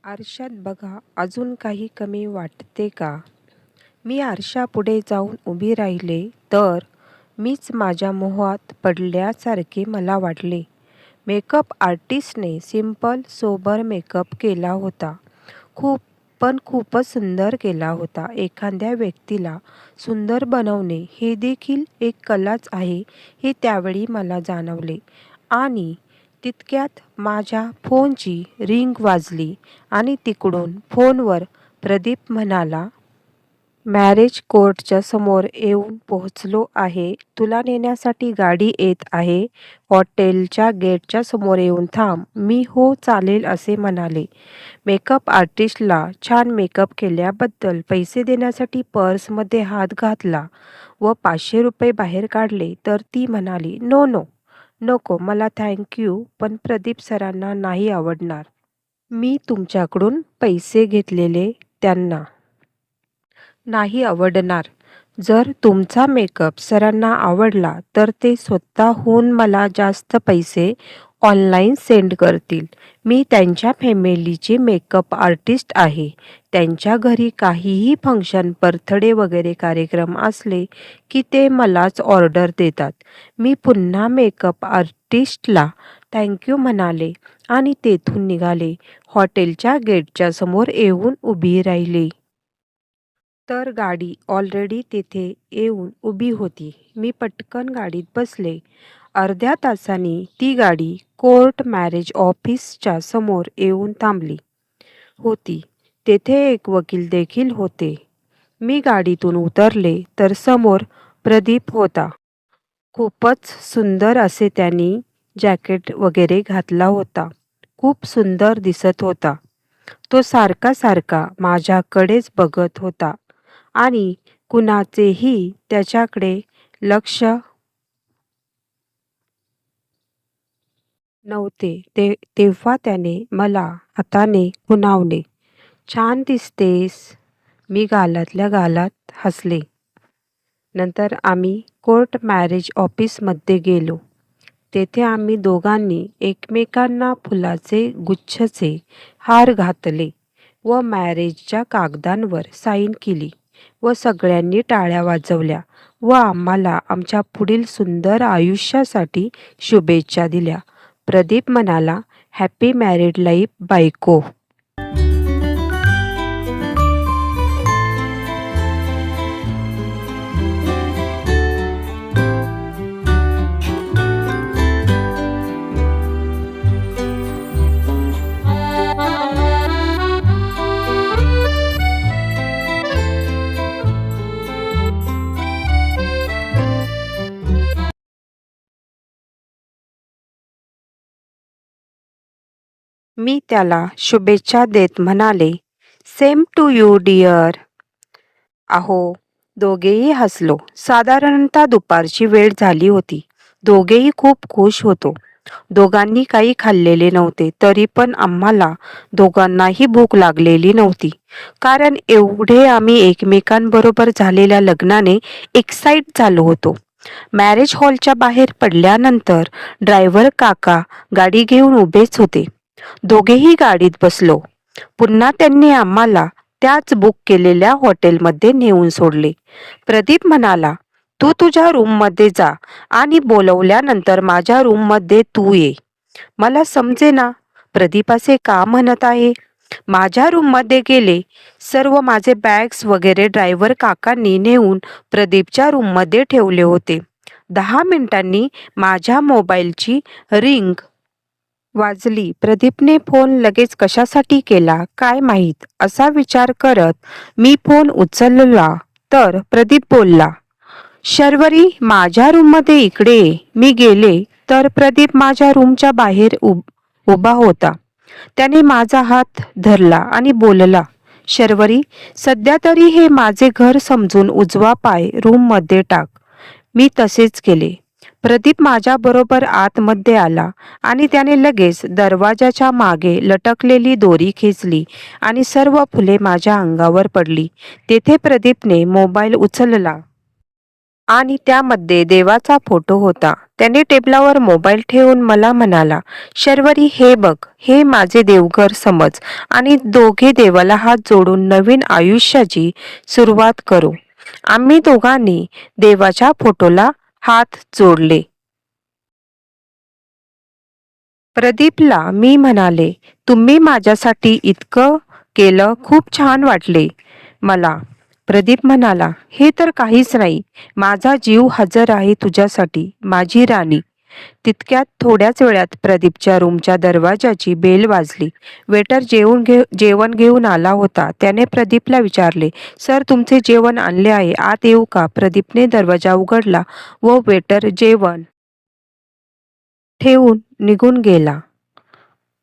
आरशात बघा, अजून काही कमी वाटते का? मी आरशापुढे जाऊन उभी राहिले तर मीच माझ्या मोहात पडल्यासारखे मला वाटले. मेकअप आर्टिस्टने सिंपल सोबर मेकअप केला होता. खूपच सुंदर केला होता. एखाद्या व्यक्तीला सुंदर बनवणे हे देखील एक कलाच आहे हे त्यावेळी मला जाणवले. आणि तितक्यात माझ्या फोनची रिंग वाजली आणि तिकडून फोनवर प्रदीप म्हणाला, मॅरेज कोर्टच्या समोर येऊन पोहोचलो आहे. तुला नेण्यासाठी गाडी येत आहे. हॉटेलच्या गेटच्या समोर येऊन थांब. मी हो चालेल असे म्हणाले. मेकअप आर्टिस्टला छान मेकअप केल्याबद्दल पैसे देण्यासाठी पर्समध्ये हात घातला व 500 रुपये बाहेर काढले तर ती म्हणाली, नो नो नको, मला थँक्यू, पण प्रदीप सरांना नाही आवडणार. मी तुमच्याकडून पैसे घेतलेले त्यांना नाही आवडणार. जर तुमचा मेकअप सरांना आवडला तर ते स्वतःहून मला जास्त पैसे ऑनलाईन सेंड करतील. मी त्यांच्या फॅमिलीचे मेकअप आर्टिस्ट आहे. त्यांच्या घरी काहीही फंक्शन, बर्थडे वगैरे कार्यक्रम असले की ते मलाच ऑर्डर देतात. मी पुन्हा मेकअप आर्टिस्टला थँक्यू म्हणाले आणि तेथून निघाले. हॉटेलच्या गेटच्या समोर येऊन उभी राहिली तर गाडी ऑलरेडी तिथे येऊन उभी होती. मी पटकन गाडीत बसले. अर्ध्या तासांनी ती गाडी कोर्ट मॅरेज ऑफिसच्या समोर येऊन थांबली होती. तेथे एक वकील देखील होते. मी गाडीतून उतरले तर समोर प्रदीप होता. खूपच सुंदर असे त्यांनी जॅकेट वगैरे घातला होता. खूप सुंदर दिसत होता. तो सारखा माझ्याकडेच बघत होता आणि कुणाचेही त्याच्याकडे लक्ष नव्हते. तेव्हा त्याने मला हाताने खुणावले. छान दिसतेस. मी गालातल्या गालात हसले. नंतर आम्ही कोर्ट मॅरेज ऑफिसमध्ये गेलो. तेथे आम्ही दोघांनी एकमेकांना फुलाचे गुच्छचे हार घातले व मॅरेजच्या कागदांवर साईन केली व सगळ्यांनी टाळ्या वाजवल्या व आम्हाला आमच्या पुढील सुंदर आयुष्यासाठी शुभेच्छा दिल्या. प्रदीप म्हणाला, हॅपी मॅरिड लाईफ बायको. मी त्याला शुभेच्छा देत म्हणाले, सेम टू यू डिअर. अहो, दोघेही हसलो. साधारणतः दुपारची वेळ झाली होती. दोघेही खूप खुश होतो. दोघांनी काही खाल्लेले नव्हते, तरी पण आम्हाला दोघांनाही भूक लागलेली नव्हती. कारण एवढे आम्ही एकमेकांबरोबर झालेल्या लग्नाने एक्साइट झालो होतो. मॅरेज हॉलच्या बाहेर पडल्यानंतर ड्रायव्हर काका गाडी घेऊन उभेच होते. दोघेही गाडीत बसलो. पुन्हा त्यांनी आम्हाला त्याच बुक केलेल्या हॉटेलमध्ये नेऊन सोडले. प्रदीप म्हणाला, तू तुझ्या रूममध्ये जा आणि बोलवल्यानंतर माझ्या रूममध्ये तू ये. मला समजेना प्रदीप असे का म्हणत आहे. माझ्या रूममध्ये गेले. सर्व माझे बॅग्स वगैरे ड्रायव्हर काकांनी नेऊन प्रदीपच्या रूममध्ये ठेवले होते. 10 मिनिटांनी माझ्या मोबाईलची रिंग वाजली. प्रदीपने फोन लगेच कशासाठी केला काय माहीत असा विचार करत मी फोन उचलला तर प्रदीप बोलला, शर्वरी माझ्या रूममध्ये इकडे ये. मी गेले तर प्रदीप माझ्या रूमच्या बाहेर उभा होता. त्याने माझा हात धरला आणि बोलला, शर्वरी सध्या तरी हे माझे घर समजून उजवा पाय रूममध्ये टाक. मी तसेच केले. प्रदीप माझ्याबरोबर आतमध्ये आला आणि त्याने लगेच दरवाजाच्या मागे लटकलेली दोरी खेचली आणि सर्व फुले माझ्या अंगावर पडली. तेथे प्रदीपने मोबाईल उचलला आणि त्यामध्ये देवाचा फोटो होता. त्याने टेबलावर मोबाईल ठेवून मला म्हणाला, "शर्वरी, हे बघ, हे माझे देवघर समज आणि दोघे देवाला हात जोडून नवीन आयुष्याची सुरुवात करू." आम्ही दोघांनी देवाच्या फोटोला हात जोडले. प्रदीपला मी म्हणाले, "तुम्ही माझ्यासाठी इतकं केलं, खूप छान वाटले मला." प्रदीप म्हणाला, "हे तर काहीच नाही. माझा जीव हजर आहे तुझ्यासाठी, माझी राणी." तितक्यात थोड्याच वेळात प्रदीपच्या रूमच्या दरवाजाची बेल वाजली. वेटर जेवण घेऊन आला होता. त्याने प्रदीपला विचारले, "सर, तुमचे जेवण आणले आहे, आत येऊ का?" प्रदीपने दरवाजा उघडला व वेटर जेवण ठेवून निघून गेला.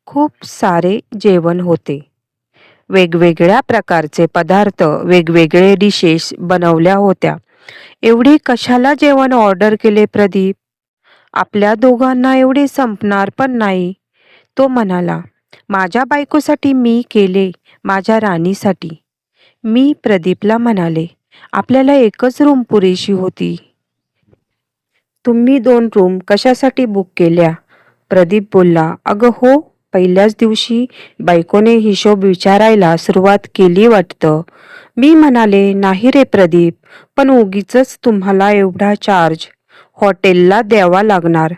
खूप सारे जेवण होते. वेगवेगळ्या प्रकारचे पदार्थ, वेगवेगळे डिशेस बनवल्या होत्या. "एवढी कशाला जेवण ऑर्डर केले प्रदीप? आपल्या दोघांना एवढे संपणार पण नाही." तो म्हणाला, "माझ्या बायकोसाठी मी केले, माझ्या राणीसाठी." मी प्रदीपला म्हणाले, "आपल्याला एकच रूम पुरेशी होती. तुम्ही 2 रूम कशासाठी बुक केल्या?" प्रदीप बोलला, "अगं हो, पहिल्याच दिवशी बायकोने हिशोब विचारायला सुरुवात केली वाटतं." मी म्हणाले, "नाही रे प्रदीप, पण उगीचच तुम्हाला एवढा चार्ज हॉटेलला द्यावा लागणार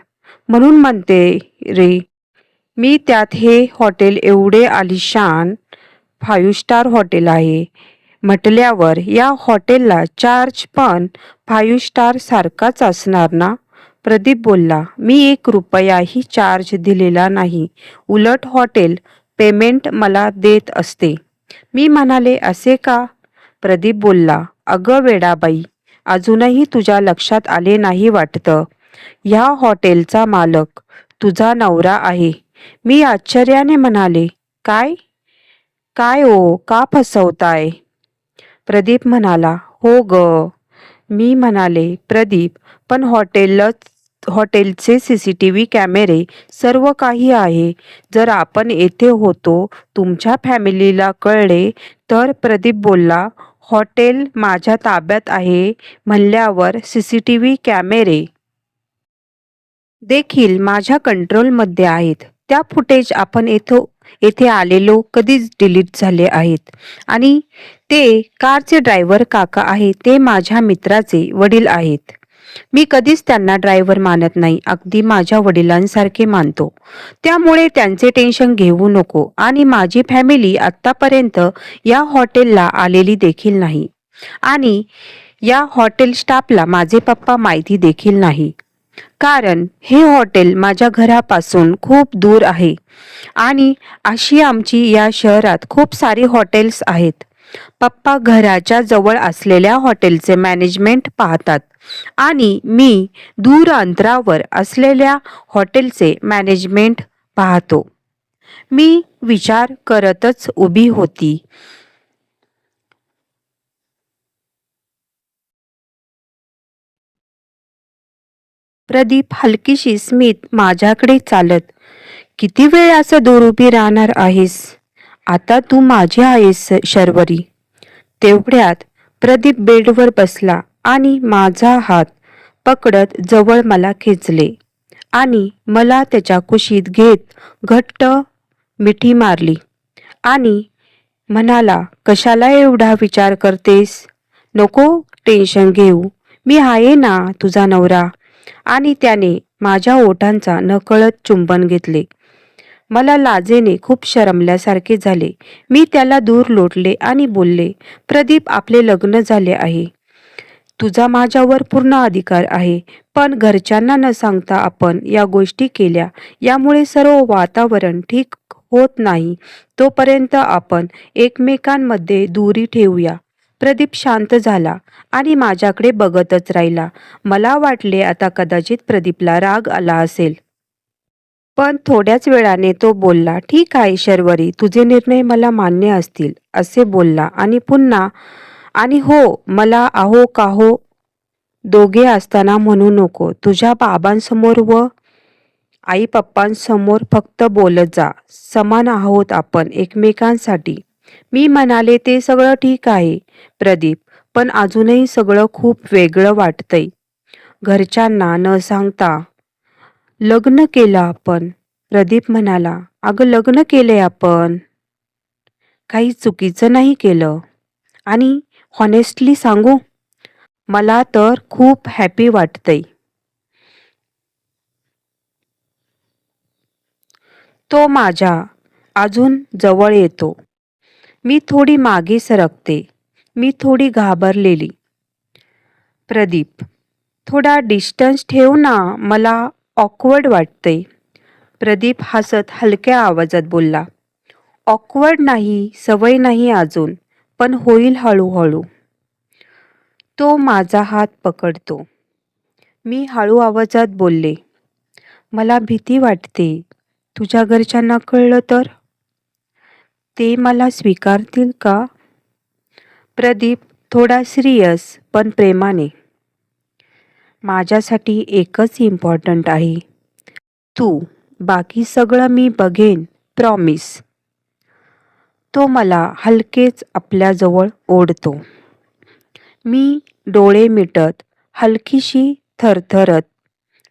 म्हणून म्हणते रे मी. त्यात हे हॉटेल एवढे आलिशान 5 स्टार हॉटेल आहे म्हटल्यावर या हॉटेलला चार्ज पण 5 स्टार सारखाच असणार ना." प्रदीप बोलला, "मी 1 रुपयाही चार्ज दिलेला नाही. उलट हॉटेल पेमेंट मला देत असते." मी म्हणाले, "असे का?" प्रदीप बोलला, "अगं वेडाबाई, अजूनही तुझ्या लक्षात आले नाही वाटतं. ह्या हॉटेलचा मालक तुझा नवरा आहे." मी आश्चर्याने म्हणाले, "काय? काय ओ, का फसवताय?" प्रदीप म्हणाला, "हो ग." मी म्हणाले, "प्रदीप, पण हॉटेलचे CCTV कॅमेरे सर्व काही आहे. जर आपण येथे होतो, तुमच्या फॅमिलीला कळले तर?" प्रदीप बोलला, "हॉटेल माझ्या ताब्यात आहे म्हणल्यावर CCTV कॅमेरे देखील माझ्या कंट्रोलमध्ये आहेत. त्या फुटेज आपण येथे आलेलो कधीच डिलीट झाले आहेत. आणि ते कारचे ड्रायव्हर काका आहेत, ते माझ्या मित्राचे वडील आहेत. मी कधीच त्यांना ड्रायव्हर मानत नाही, अगदी माझ्या वडिलांसारखे मानतो. त्यामुळे त्यांचे टेन्शन घेऊ नको. आणि माझी फॅमिली आत्तापर्यंत या हॉटेलला आलेली देखील नाही. आणि या हॉटेल स्टाफला माझे पप्पा माहिती देखील नाही. कारण हे हॉटेल माझ्या घरापासून खूप दूर आहे आणि अशी आमची या शहरात खूप सारी हॉटेल्स आहेत. पप्पा घराच्या जवळ असलेल्या हॉटेलचे मॅनेजमेंट पाहतात आणि मी दूर अंतरावर असलेल्या हॉटेलचे मॅनेजमेंट पाहतो." मी विचार करतच उभी होती. प्रदीप हलकीशी स्मित माझ्याकडे चालत, "किती वेळ असं दूर उभी राहणार आहेस? आता तू माझी आहेस शर्वरी." तेवढ्यात प्रदीप बेडवर बसला आणि माझा हात पकडत जवळ मला खेचले आणि मला त्याच्या कुशीत घेत घट्ट मिठी मारली आणि म्हणाला, "कशाला एवढा विचार करतेस? नको टेन्शन घेऊ. मी आहे ना तुझा नवरा." आणि त्याने माझ्या ओठांचा नकळत चुंबन घेतले. मला लाजेने खूप शरमल्यासारखे झाले. मी त्याला दूर लोटले आणि बोलले, "प्रदीप, आपले लग्न झाले आहे. तुझा माझ्यावर पूर्ण अधिकार आहे. पण घरच्यांना न सांगता आपण या गोष्टी केल्या. यामुळे सर्व वातावरण ठीक होत नाही. तोपर्यंत आपण एकमेकांमध्ये दुरी ठेवूया." प्रदीप शांत झाला आणि माझ्याकडे बघतच राहिला. मला वाटले आता कदाचित प्रदीपला राग आला असेल. पण थोड्याच वेळाने तो बोलला, "ठीक आहे शर्वरी, तुझे निर्णय मला मान्य असतील." असे बोलला आणि पुन्हा, "आणि हो, मला आहो काहो दोघे असताना म्हणू नको. तुझ्या बाबांसमोर व आई पप्पांसमोर फक्त बोलत जा. समान आहोत आपण एकमेकांसाठी. मी म्हणाले, ते सगळं ठीक आहे प्रदीप, पण अजूनही सगळं खूप वेगळं वाटतंय. घरच्यांना न सांगता लग्न केलं आपण. प्रदीप म्हणाला, अगं लग्न केलंय आपण. काही चुकीचं नाही केलं. आणि हॉनेस्टली सांगू, मला तर खूप हॅपी वाटतंय. तो माझ्या अजून जवळ येतो. मी थोडी मागे सरकते. मी थोडी घाबरलेली. प्रदीप, थोडा डिस्टन्स ठेव ना, मला ऑकवर्ड वाटतंय. प्रदीप हसत हलक्या आवाजात बोलला, ऑकवर्ड नाही, सवय नाही अजून, पण होईल हळूहळू. तो माझा हात पकडतो. मी हळू आवाजात बोलले, मला भीती वाटते. तुझ्या घरच्यांना कळलं तर? ते मला स्वीकारतील का? प्रदीप थोडा सिरियस पण प्रेमाने, माझ्यासाठी एकच इम्पॉर्टंट आहे, तू. बाकी सगळं मी बघेन, प्रॉमिस. तो मला हलकेच आपल्याजवळ ओढतो. मी डोळे मिटत हलकीशी थरथरत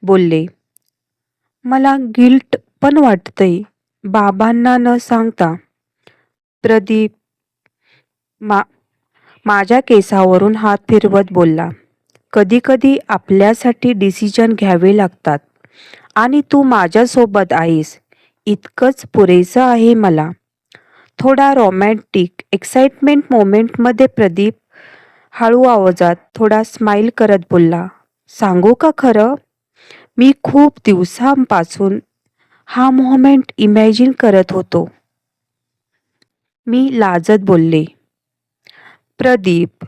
बोलले, मला गिल्ट पण वाटतंय बाबांना न सांगता. प्रदीप माझ्या केसावरून हात फिरवत बोलला, कधी कधी आपल्यासाठी डिसिजन घ्यावे लागतात आणि तू माझ्यासोबत आहेस, इतकंच पुरेसं आहे मला. थोडा रोमॅन्टिक एक्साइटमेंट मोमेंटमध्ये प्रदीप हळू आवाजात थोडा स्माईल करत बोलला, सांगू का खरं? मी खूप दिवसांपासून हा मोमेंट इमॅजिन करत होतो. मी लाजत बोलले, प्रदीप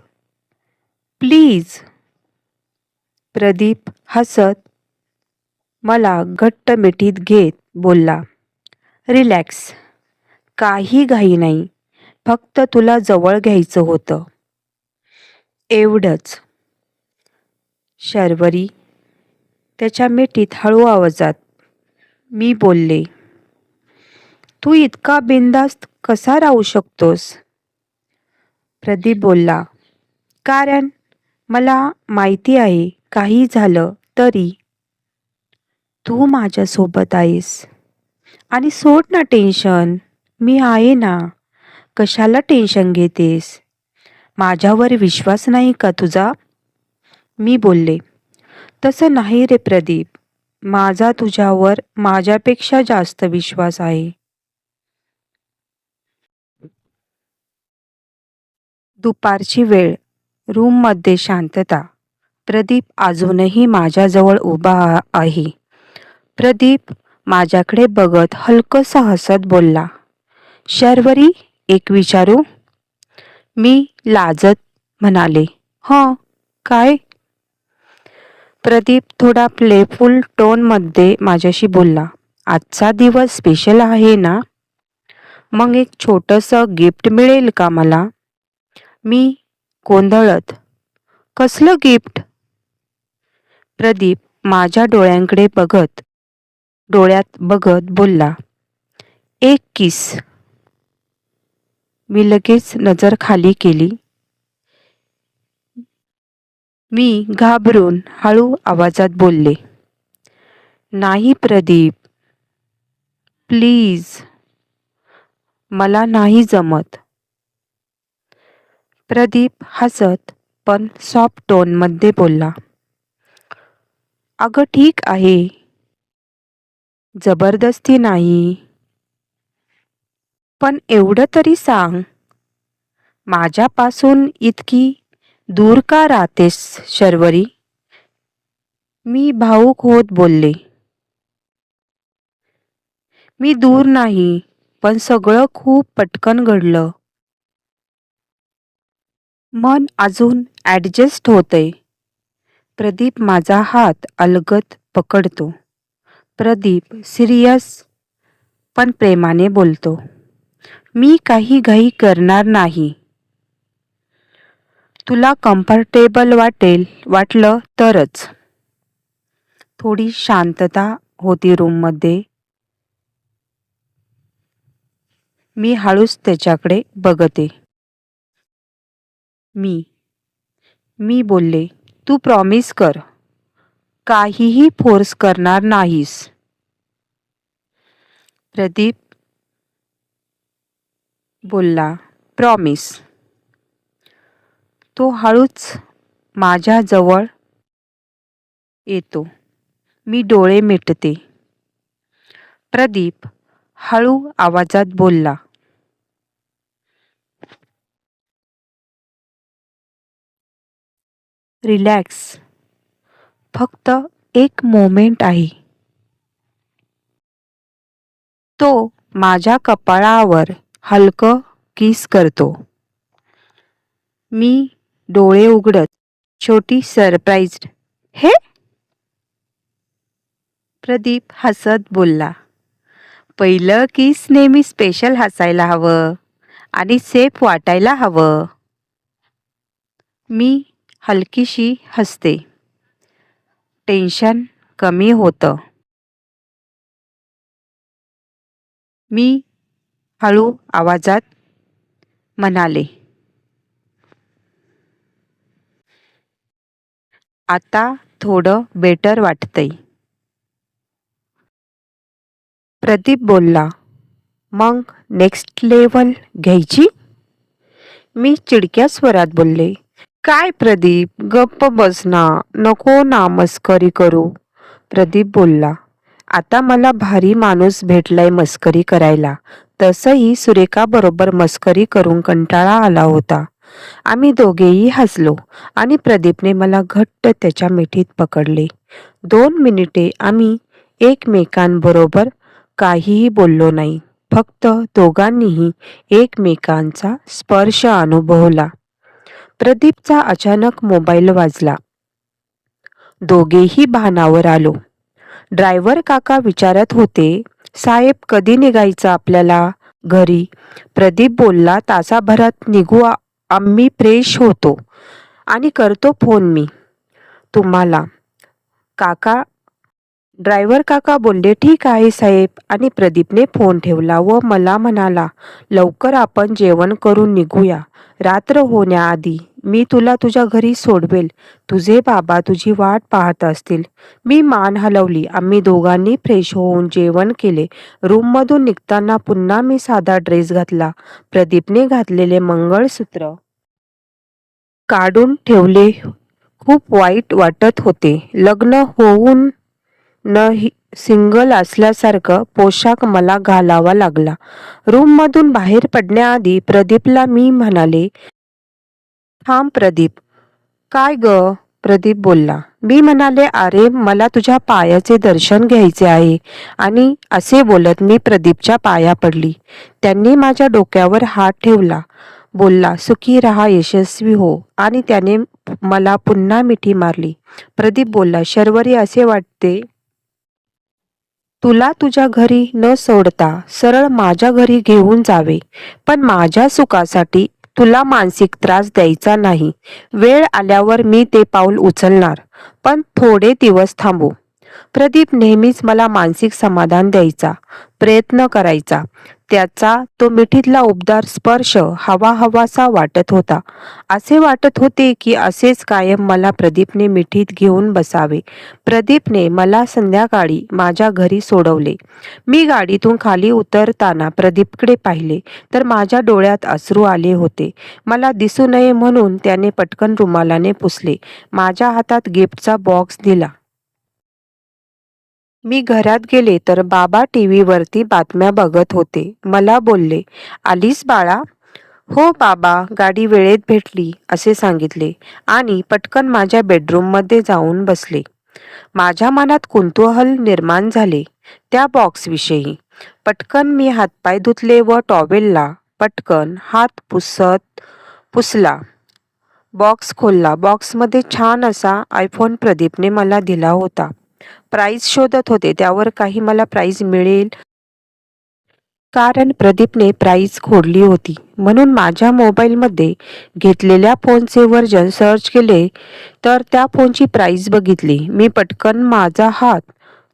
प्लीज. प्रदीप हसत मला घट्ट मिठीत घेत बोलला, रिलॅक्स, काही घाई नाही, फक्त तुला जवळ घ्यायचं होतं, एवढंच. शर्वरी, त्याच्या मिठीत हळू आवाजात मी बोलले, तू इतका बिनधास्त कसा राहू शकतोस? प्रदीप बोलला, कारण मला माहिती आहे काही झालं तरी तू माझ्यासोबत आहेस. आणि सोड ना टेन्शन, मी आहे ना. कशाला टेन्शन घेतेस? माझ्यावर विश्वास नाही का तुझा? मी बोलले, तसं नाही रे प्रदीप, माझा तुझ्यावर माझ्यापेक्षा जास्त विश्वास आहे. दुपारची वेळ, रूममध्ये शांतता. प्रदीप अजूनही माझ्याजवळ उभा आहे. प्रदीप माझ्याकडे बघत हलकंसं हसत बोलला, शर्वरी, एक विचारू? मी लाजत म्हणाले, हं, काय? प्रदीप थोडा प्लेफुल टोनमध्ये माझ्याशी बोलला, आजचा दिवस स्पेशल आहे ना? मग एक छोटंसं गिफ्ट मिळेल का मला? मी गोंधळत, कसलं गिफ्ट? प्रदीप माझ्या डोळ्यात बघत बोलला, एक किस. मी लगेच नजर खाली केली. मी घाबरून हळू आवाजात बोलले, नाही प्रदीप, प्लीज, मला नाही जमत. प्रदीप हसत पण सॉफ्ट टोनमध्ये बोलला, अगं ठीक आहे, जबरदस्ती नाही. पण एवढं तरी सांग, माझ्यापासून इतकी दूर का राहतेस शर्वरी? मी भावूक होत बोलले, मी दूर नाही, पण सगळं खूप पटकन घडलं. मन अजून ॲडजस्ट होतंय. प्रदीप माझा हात अलगद पकडतो. प्रदीप सिरियस पण प्रेमाने बोलतो, मी काही घाई करणार नाही. तुला कम्फर्टेबल वाटलं तरच. थोडी शांतता होती रूममध्ये. मी हळूच त्याच्याकडे बघते. मी बोलले, तू प्रॉमिस कर, काहीही फोर्स करणार नाहीस. प्रदीप बोलला, प्रॉमिस. तो हळूच माझ्याजवळ येतो. मी डोळे मिटते. प्रदीप हळू आवाजात बोलला, रिलॅक्स, फक्त एक मोमेंट आहे. तो माझ्या कपाळावर हलकं किस करतो. मी डोळे उघडत छोटी सरप्राईज्ड, हे? प्रदीप हसत बोलला, पहिलं किस नेहमी स्पेशल हसायला हवं आणि सेफ वाटायला हवं. मी हलकीशी हसते. टेन्शन कमी होतं. मी हळू आवाजात म्हणाले, आता थोडं बेटर वाटतंय. प्रदीप बोलला, मग नेक्स्ट लेव्हल घ्यायची? मी चिडक्या स्वरात बोलले, काय प्रदीप, गप्प बस ना, नको ना मस्करी करू. प्रदीप बोलला, आता मला भारी माणूस भेटलाय मस्करी करायला. तसंही सुरेखा बरोबर मस्करी करून कंटाळा आला होता. आम्ही दोघेही हसलो आणि प्रदीपने मला घट्ट त्याच्या मिठीत पकडले. 2 मिनिटे आम्ही एकमेकांबरोबर काहीही बोललो नाही. फक्त दोघांनीही एकमेकांचा स्पर्श अनुभवला. प्रदीपचा अचानक मोबाईल वाजला. दोघेही भानावर आलो. ड्रायव्हर काका विचारत होते, साहेब कधी निघायचं आपल्याला घरी? प्रदीप बोलला, तासाभरात निघू, आम्ही फ्रेश होतो आणि करतो फोन मी तुम्हाला. ड्रायव्हर काका बोलले, ठीक आहे साहेब. आणि प्रदीपने फोन ठेवला व मला म्हणाला, लवकर आपण जेवण करून निघूया. रात्र होण्याआधी मी तुला तुझ्या घरी सोडवेल. तुझे बाबा तुझी वाट पाहत असतील. मी मान हलवली. आम्ही दोघांनी फ्रेश होऊन जेवण केले. रूममधून निघताना पुन्हा मी साधा ड्रेस घातला. प्रदीपने घातलेले मंगळसूत्र काढून ठेवले. खूप वाईट वाटत होते. लग्न होऊन सिंगल असल्यासारखं पोशाख मला घालावा लागला. रूममधून बाहेर पडण्याआधी प्रदीपला मी म्हणाले, थांब प्रदीप. काय ग? प्रदीप बोलला. मी म्हणाले, अरे मला तुझ्या पायाचे दर्शन घ्यायचे आहे. आणि असे बोलत मी प्रदीपच्या पाया पडली. त्यांनी माझ्या डोक्यावर हात ठेवला. बोलला, सुखी राहा, यशस्वी हो. आणि त्याने मला पुन्हा मिठी मारली. प्रदीप बोलला, शर्वरी, असे वाटते तुला तुझ्या घरी न सोडता सरळ माझ्या घरी घेऊन जावे. पण माझ्या सुखासाठी तुला मानसिक त्रास द्यायचा नाही. वेळ आल्यावर मी ते पाऊल उचलणार, पण थोडे दिवस थांबू. प्रदीप नेहमीच मला मानसिक समाधान द्यायचा प्रयत्न करायचा. त्याचा तो मिठीतला उबदार स्पर्श हवाहवासा वाटत होता. असे वाटत होते की असेच कायम मला प्रदीपने मिठीत घेऊन बसावे. प्रदीपने मला संध्याकाळी माझ्या घरी सोडवले. मी गाडीतून खाली उतरताना प्रदीपकडे पाहिले तर माझ्या डोळ्यात अश्रू आले होते. मला दिसू नये म्हणून त्याने पटकन रुमालाने पुसले. माझ्या हातात गिफ्टचा बॉक्स दिला. मी घरात गेले तर बाबा टीव्हीवरती बातम्या बघत होते. मला बोलले, आलीस बाळा? हो बाबा, गाडी वेळेत भेटली असे सांगितले आणि पटकन माझ्या बेडरूममध्ये जाऊन बसले. माझ्या मनात कुतूहल निर्माण झाले त्या बॉक्सविषयी. पटकन मी हातपाय धुतले व टॉवेलला पटकन हात पुसला. बॉक्स खोलला. बॉक्समध्ये छान असा आयफोन प्रदीपने मला दिला होता. प्राइस शोधत होते, त्यावर काही मला प्राइस मिळेल कारण प्रदीपने प्राईस खोडली होती. म्हणून माझ्या मोबाईलमध्ये घेतलेल्या फोनचे व्हर्जन सर्च केले तर त्या फोनची प्राईस बघितली. मी पटकन माझा हात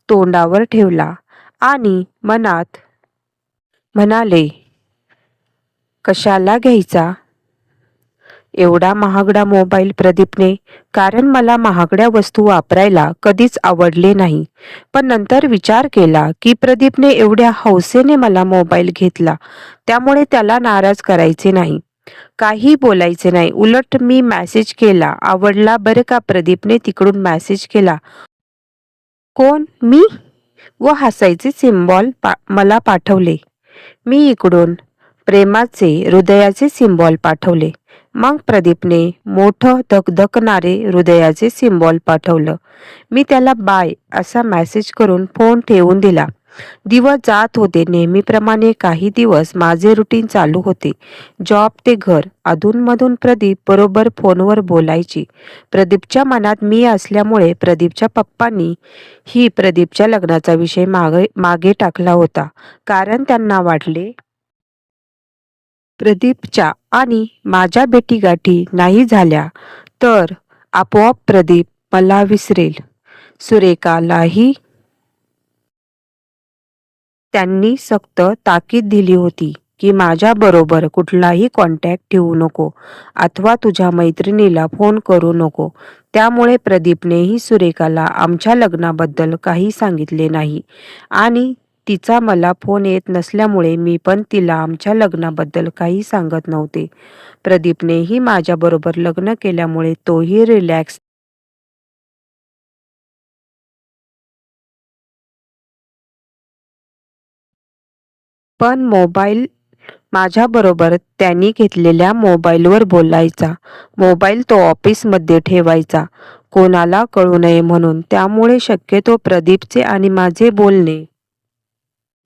तोंडावर ठेवला आणि मनात म्हणाले, कशाला घ्यायचा एवढा महागडा मोबाईल प्रदीपने? कारण मला महागड्या वस्तू वापरायला कधीच आवडले नाही. पण नंतर विचार केला की प्रदीपने एवढ्या हौसेने मला मोबाईल घेतला, त्यामुळे त्याला नाराज करायचे नाही, काही बोलायचे नाही. उलट मी मेसेज केला, आवडला बरं का. प्रदीपने तिकडून मेसेज केला, कोण मी? व हसायचे सिम्बॉल मला पाठवले. मी इकडून प्रेमाचे हृदयाचे सिम्बॉल पाठवले. मग प्रदीपने मोठं धकधकणारे हृदयाचे सिम्बॉल पाठवलं. मी त्याला बाय असा मेसेज करून फोन ठेवून दिला. दिवस जात होते नेहमीप्रमाणे. काही दिवस माझे रुटीन चालू होते. जॉब ते घर. अधूनमधून प्रदीप बरोबर फोनवर बोलायची. प्रदीपच्या मनात मी असल्यामुळे प्रदीपच्या पप्पांनी ही प्रदीपच्या लग्नाचा विषय मागे टाकला होता. कारण त्यांना वाटले प्रदीपच्या आणि माझ्या भेटीगाठी नाही झाल्या तर आपोआप प्रदीप मला विसरेल. सुरेखालाही त्यांनी सक्त ताकीद दिली होती की माझ्याबरोबर कुठलाही कॉन्टॅक्ट ठेवू नको अथवा तुझ्या मैत्रिणीला फोन करू नको. त्यामुळे प्रदीपनेही सुरेखाला आमच्या लग्नाबद्दल काही सांगितले नाही आणि तिचा मला फोन येत नसल्यामुळे मी पण तिला आमच्या लग्नाबद्दल काही सांगत नव्हते. प्रदीपनेही माझ्याबरोबर लग्न केल्यामुळे तोही रिलॅक्स. पण माझ्याबरोबर त्यांनी घेतलेल्या मोबाईलवर बोलायचा. मोबाईल तो ऑफिसमध्ये ठेवायचा, कोणाला कळू नये म्हणून. त्यामुळे शक्यतो प्रदीपचे आणि माझे बोलणे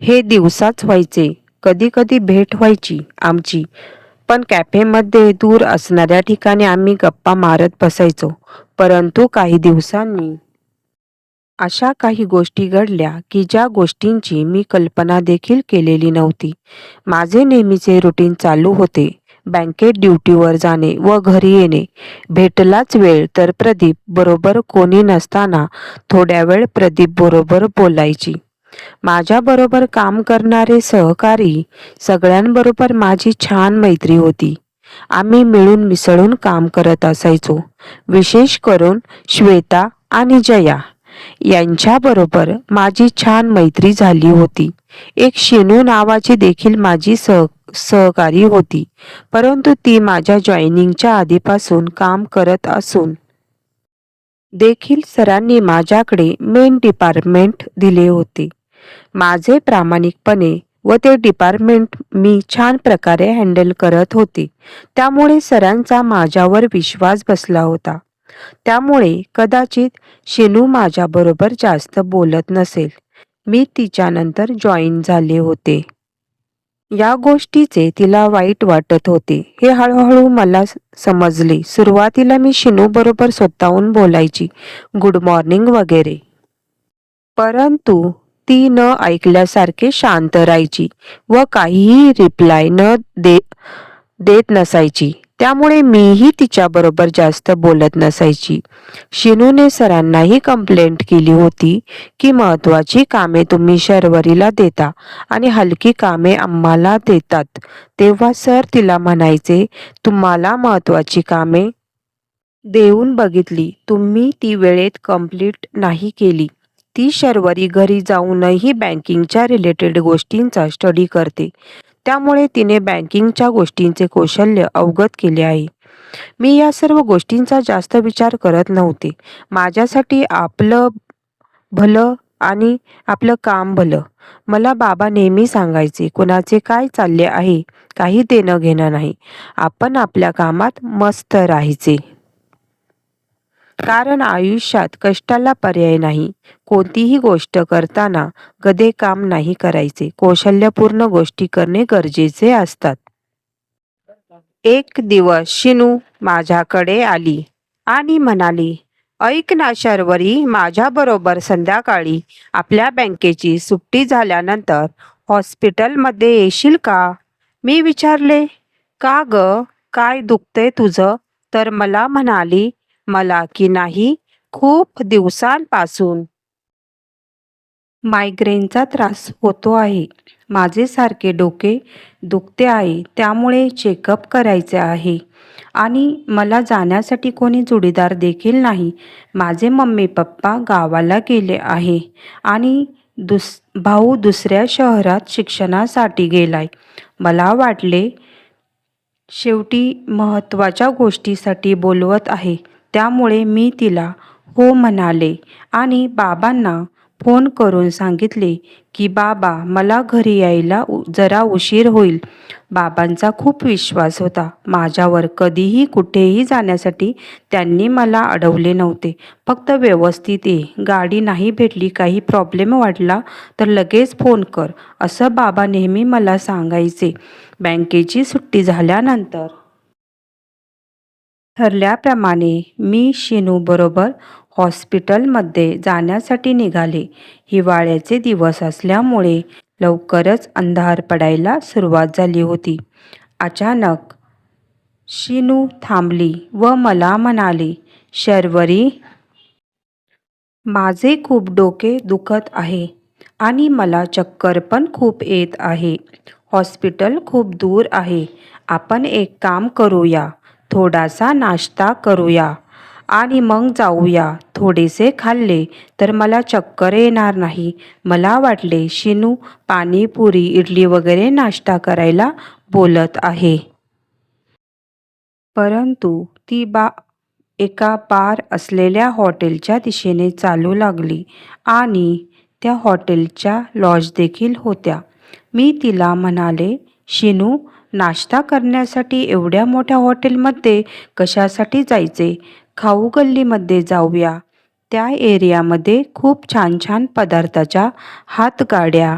हे दिवसाच व्हायचे. कधी कधी भेट व्हायची आमची, पण कॅफेमध्ये दूर असणाऱ्या ठिकाणी आम्ही गप्पा मारत बसायचो. परंतु काही दिवसांनी अशा काही गोष्टी घडल्या की ज्या गोष्टींची मी कल्पना देखील केलेली नव्हती. माझे नेहमीचे रुटीन चालू होते. बँकेत ड्युटीवर जाणे व घरी येणे. भेटलाच वेळ तर प्रदीप बरोबर. कोणी नसताना थोड्या वेळ प्रदीप बरोबर बोलायची. माझ्याबरोबर काम करणारे सहकारी सगळ्यांबरोबर माझी छान मैत्री होती. आम्ही मिळून मिसळून काम करत असायचो. विशेष करून श्वेता आणि जया यांच्याबरोबर माझी छान मैत्री झाली होती. एक शिनू नावाची देखील माझी सहकारी होती, परंतु ती माझ्या जॉईनिंगच्या आधीपासून काम करत असून देखील सरांनी माझ्याकडे मेन डिपार्टमेंट दिले होते. माझे प्रामाणिकपणे व ते डिपार्टमेंट मी छान प्रकारे हँडल करत होते. त्यामुळे सरांचा माझ्यावर विश्वास बसला होता. त्यामुळे कदाचित शिनू माझ्याबरोबर जास्त बोलत नसेल. मी तिच्यानंतर जॉईन झाले होते. या गोष्टीचे तिला वाईट वाटत होते हे हळूहळू मला समजले. सुरुवातीला मी शिनू बरोबर स्वतःहून बोलायची, गुड मॉर्निंग वगैरे. परंतु ती न ऐकल्यासारखे शांत राहायची व काहीही रिप्लाय देत नसायची. त्यामुळे मीही तिच्याबरोबर जास्त बोलत नसायची. शिनूने सरांनाही कंप्लेंट केली होती की महत्वाची कामे तुम्ही शर्वरीला देता आणि हलकी कामे आम्हाला देतात. तेव्हा सर तिला म्हणायचे, तुम्हाला महत्वाची कामे देऊन बघितली, तुम्ही ती वेळेत कंप्लीट नाही केली. ती शर्वरी घरी जाऊनही बँकिंगच्या रिलेटेड गोष्टींचा स्टडी करते. त्यामुळे तिने बँकिंगच्या गोष्टींचे कौशल्य अवगत केले आहे. मी या सर्व गोष्टींचा जास्त विचार करत नव्हते. माझ्यासाठी आपलं भलं आणि आपलं काम भलं. मला बाबा नेहमी सांगायचे, कुणाचे काय चालले आहे काही देणं घेणं नाही, आपण आपल्या कामात मस्त राहायचे. कारण आयुष्यात कष्टाला पर्याय नाही. कोणतीही गोष्ट करताना गधे काम नाही करायचे. कौशल्यपूर्ण गोष्टी करणे गरजेचे असतात. एक दिवस शिनू माझ्याकडे आली आणि म्हणाली, ऐक ना शर्वरी, माझ्याबरोबर संध्याकाळी आपल्या बँकेची सुट्टी झाल्यानंतर हॉस्पिटलमध्ये येशील का? मी विचारले. का ग? काय दुखतंय तुझं? तर मला म्हणाली, मला की नाही, खूप दिवसांपासून मायग्रेनचा त्रास होतो आहे. माझे सारखे डोके दुखते आहे, त्यामुळे चेकअप करायचे आहे. आणि मला जाण्यासाठी कोणी जोडीदार देखील नाही. माझे मम्मी पप्पा गावाला गेले आहे आणि भाऊ दुसऱ्या शहरात शिक्षणासाठी गेलाय. मला वाटले शेवटी महत्त्वाच्या गोष्टीसाठी बोलवत आहे, त्यामुळे मी तिला हो म्हणाले आणि बाबांना फोन करून सांगितले की बाबा, मला घरी यायला जरा उशीर होईल. बाबांचा खूप विश्वास होता माझ्यावर. कधीही कुठेही जाण्यासाठी त्यांनी मला अडवले नव्हते. फक्त व्यवस्थित ये, गाडी नाही भेटली, काही प्रॉब्लेम वाटला तर लगेच फोन कर, असं बाबा नेहमी मला सांगायचे. बँकेची सुट्टी झाल्यानंतर ठरल्याप्रमाणे मी शिनूबरोबर हॉस्पिटलमध्ये जाण्यासाठी निघाले. हिवाळ्याचे दिवस असल्यामुळे लवकरच अंधार पडायला सुरुवात झाली होती. अचानक शिनू थांबली व मला म्हणाली, शर्वरी, माझे खूप डोके दुखत आहे आणि मला चक्कर पण खूप येत आहे. हॉस्पिटल खूप दूर आहे. आपण एक काम करूया, थोडासा नाश्ता करूया आणि मग जाऊया. थोडेसे खाल्ले तर मला चक्कर येणार नाही. मला वाटले शिनू पाणीपुरी, इडली वगैरे नाश्ता करायला बोलत आहे. परंतु ती एका बार असलेल्या हॉटेलच्या दिशेने चालू लागली आणि त्या हॉटेलच्या लॉज देखील होत्या. मी तिला म्हणाले, शिनू, नाश्ता करण्यासाठी एवढ्या मोठ्या हॉटेलमध्ये कशासाठी जायचे? खाऊ गल्लीमध्ये जाऊया. त्या एरियामध्ये खूप छान छान पदार्थाच्या हातगाड्या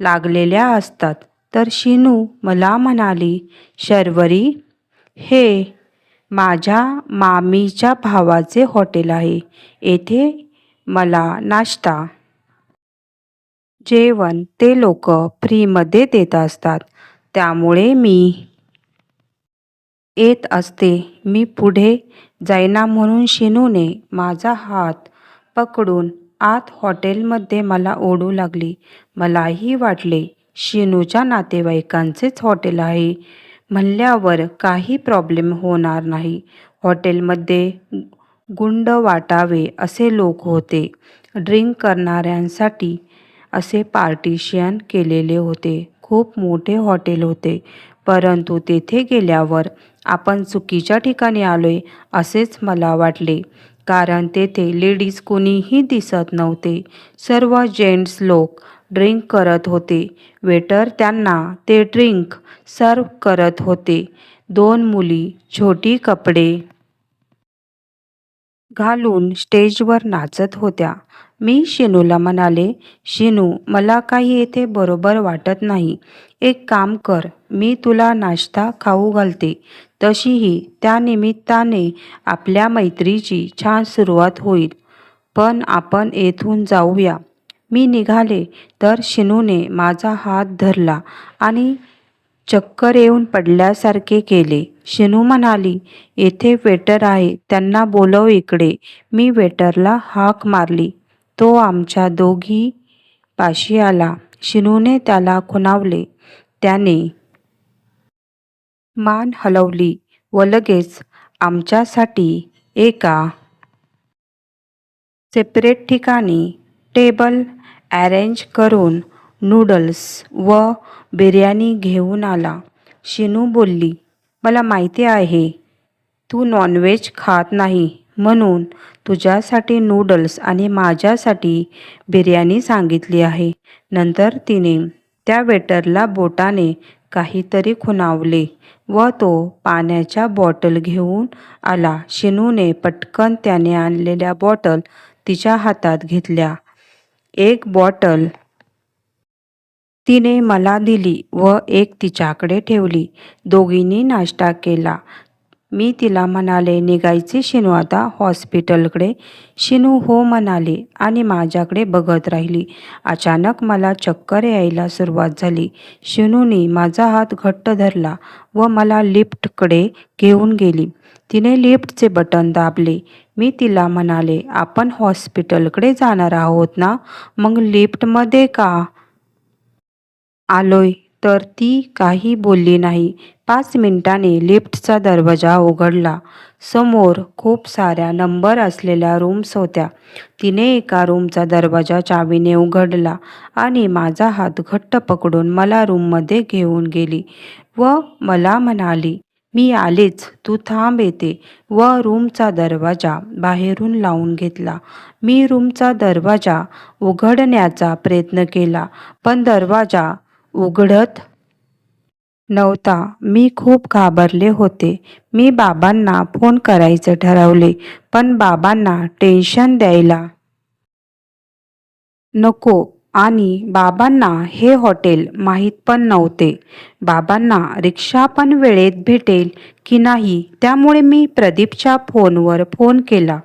लागलेल्या असतात. तर शिनू मला म्हणाली, शर्वरी, हे माझ्या मामीच्या भावाचे हॉटेल आहे. येथे मला नाश्ता, जेवण ते लोक फ्रीमध्ये देत असतात, त्यामुळे मी येत असते. मी पुढे जाईना म्हणून शिनूने माझा हात पकडून आत हॉटेलमध्ये मला ओढू लागली. मलाही वाटले शिनूच्या नातेवाईकांचेच हॉटेल आहे म्हणल्यावर काही प्रॉब्लेम होणार नाही. हॉटेलमध्ये गुंड वाटावे असे लोक होते. ड्रिंक करणाऱ्यांसाठी असे पार्टिशन केलेले होते. खूप मोठे हॉटेल होते. परंतु तेथे गेल्यावर आपण चुकीच्या ठिकाणी आलोय असेच मला वाटले, कारण तेथे लेडीज कोणीही दिसत नव्हते. सर्व जेंट्स लोक ड्रिंक करत होते. वेटर त्यांना ते ड्रिंक सर्व करत होते. 2 मुली छोटी कपडे घालून स्टेजवर नाचत होत्या. मी शिनूला म्हणाले, शिनू, मला काही येथे बरोबर वाटत नाही. एक काम कर, मी तुला नाश्ता खाऊ घालते. तशीही त्या निमित्ताने आपल्या मैत्रीची छान सुरुवात होईल. पण आपण येथून जाऊया. मी निघाले तर शिनूने माझा हात धरला आणि चक्कर येऊन पडल्यासारखे केले. शिनू म्हणाली, येथे वेटर आहे, त्यांना बोलव इकडे. मी वेटरला हाक मारली. तो आमच्या दोघी पाशी आला. शिनूने त्याला खुणावले. त्याने मान हलवली व लगेच आमच्यासाठी एका सेपरेट ठिकाणी टेबल अरेंज करून नूडल्स व बिर्याणी घेऊन आला. शिनू बोलली, मला माहिती आहे तू नॉनव्हेज खात नाही, म्हणून तुझ्यासाठी नूडल्स आणि माझ्यासाठी बिर्याणी सांगितली आहे. नंतर तिने त्या वेटरला बोटाने काहीतरी खुणावले व तो पाण्याच्या बॉटल घेऊन आला. शिनूने पटकन त्याने आणलेल्या बॉटल तिच्या हातात घेतल्या. एक बॉटल तिने मला दिली व एक तिच्याकडे ठेवली. दोघींनी नाश्ता केला. मी तिला म्हणाले, निघायचे शिनू आता हॉस्पिटलकडे? शिनू हो म्हणाली आणि माझ्याकडे बघत राहिली. अचानक मला चक्कर यायला सुरुवात झाली. शिनूने माझा हात घट्ट धरला व मला लिफ्टकडे घेऊन गेली. तिने लिफ्टचे बटन दाबले. मी तिला म्हणाले, आपण हॉस्पिटलकडे जाणार आहोत ना? मग लिफ्टमध्ये का आलोय? तर ती काही बोलली नाही. 5 मिनिटांनी लिफ्टचा दरवाजा उघडला. समोर खूप साऱ्या नंबर असलेल्या रूम्स होत्या. तिने एका रूमचा दरवाजा चावीने उघडला आणि माझा हात घट्ट पकडून मला रूममध्ये घेऊन गेली व मला म्हणाली, मी आलेच, तू थांब येते, व रूमचा दरवाजा बाहेरून लावून घेतला. मी रूमचा दरवाजा उघडण्याचा प्रयत्न केला, पण दरवाजा उघडत नव्हता. मी खूप घाबरले होते. मी बाबांना फोन करायचे ठरवले, पण बाबांना टेन्शन द्यायला नको आणि बाबांना हे हॉटेल माहीत पण नव्हते. बाबांना रिक्षा पण वेळेत भेटेल की नाही, त्यामुळे मी प्रदीपच्या फोनवर फोन केला.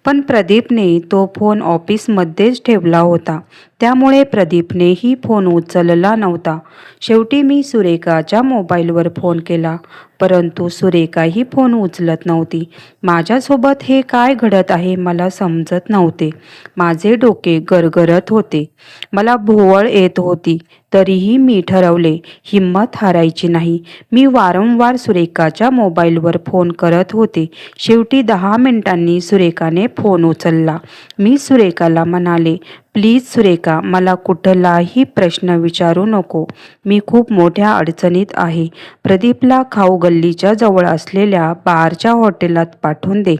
पण प्रदीपने तो फोन ऑफिसमध्येच ठेवला होता, त्यामुळे प्रदीपनेही फोन उचलला नव्हता. शेवटी मी सुरेखाच्या मोबाईलवर फोन केला, परंतु सुरेखाही फोन उचलत नव्हती. माझ्यासोबत हे काय घडत आहे मला समजत नव्हते. माझे डोके गरगरत होते. मला भोवळ येत होती. तरीही मी ठरवले, हिंमत हारायची नाही. मी वारंवार सुरेखाच्या मोबाईलवर फोन करत होते. शेवटी 10 मिनिटांनी सुरेखाने फोन उचलला. मी सुरेखाला म्हणाले, प्लीज सुरेखा, मला कुठलाही प्रश्न विचारू नको. मी खूप मोठ्या अडचणीत आहे. प्रदीपला खाऊ गल्लीच्या जवळ असलेल्या बारच्या हॉटेलात पाठवून दे.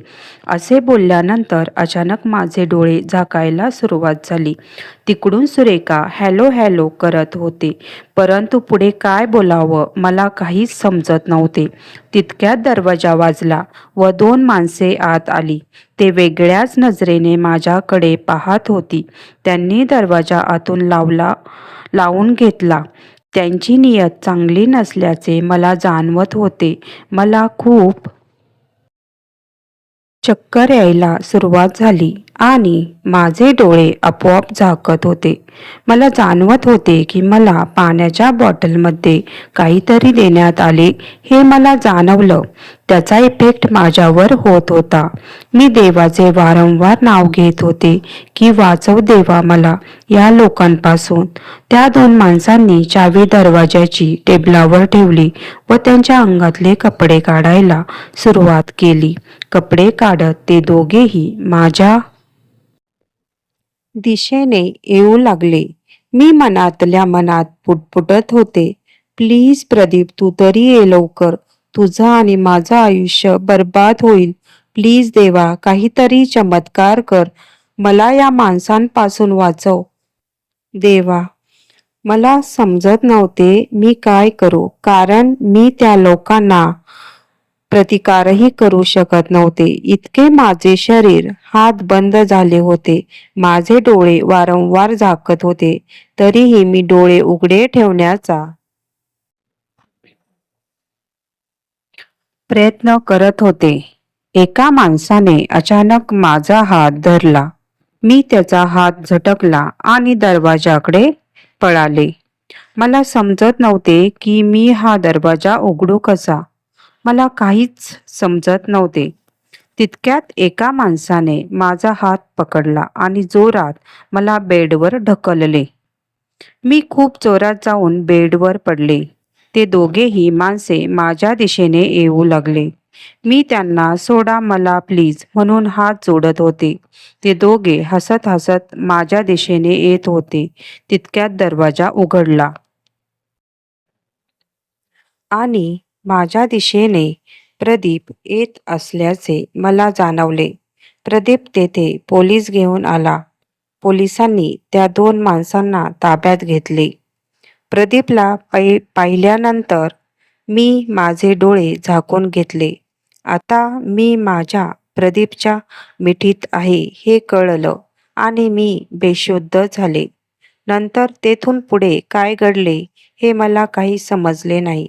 असे बोलल्यानंतर अचानक माझे डोळे झाकायला सुरुवात झाली. तिकडून सुरेखा हॅलो हॅलो करत होते, परंतु पुढे काय बोलावं मला काहीच समजत नव्हते. तितक्यात दरवाजा वाजला व 2 माणसे आत आली. ते वेगळ्याच नजरेने माझ्याकडे पाहत होती. त्यांनी दरवाजा आतून लावून घेतला. त्यांची नियत चांगली नसल्याचे मला जाणवत होते. मला खूप चक्कर यायला सुरुवात झाली आणि माझे डोळे आपोआप झाकत होते. मला जाणवत होते की मला पाण्याच्या बॉटलमध्ये काहीतरी देण्यात आले हे मला जाणवलं. त्याचा इफेक्ट माझ्यावर होत होता. मी देवाचे वारंवार नाव घेत होते की वाचव देवा मला या लोकांपासून. त्या 2 माणसांनी चावी दरवाजाची टेबलावर ठेवली व त्यांच्या अंगातले कपडे काढायला सुरुवात केली. कपडे काढत ते दोघेही माझ्या दिशेने येऊ लागले. मी मनातल्या मनात पुटपुटत होते, प्लीज प्रदीप, तू तरी ये लवकर. तुझं आणि माझं आयुष्य बर्बाद होईल. प्लीज देवा, काहीतरी चमत्कार कर. मला या माणसांपासून वाचव. देवा, मला समजत नव्हते मी काय करू, कारण मी त्या लोकांना प्रतिकारही करू शकत नव्हते. इतके माझे शरीर, हात बंद झाले होते. माझे डोळे वारंवार झाकत होते. तरीही मी डोळे उघडे ठेवण्याचा प्रयत्न करत होते. एका माणसाने अचानक माझा हात धरला. मी त्याचा हात झटकला आणि दरवाजाकडे पळाले. मला समजत नव्हते की मी हा दरवाजा उघडू कसा. मला काहीच समजत नव्हते. तितक्यात एका माणसाने माझा हात पकडला आणि जोरात मला बेडवर ढकलले. मी खूप जोरात जाऊन बेडवर पडले. ते दोघेही माणसे माझ्या दिशेने येऊ लागले. मी त्यांना सोडा मला प्लीज म्हणून हात जोडत होते. ते दोघे हसत हसत माझ्या दिशेने येत होते. तितक्यात दरवाजा उघडला आणि माझ्या दिशेने प्रदीप येत असल्याचे मला जाणवले. प्रदीप तेथे पोलीस घेऊन आला. पोलिसांनी त्या 2 माणसांना ताब्यात घेतले. प्रदीपला पाहिल्यानंतर मी माझे डोळे झाकून घेतले. आता मी माझ्या प्रदीपच्या मिठीत आहे हे कळलं आणि मी बेशुद्ध झाले. नंतर तेथून पुढे काय घडले हे मला काही समजले नाही.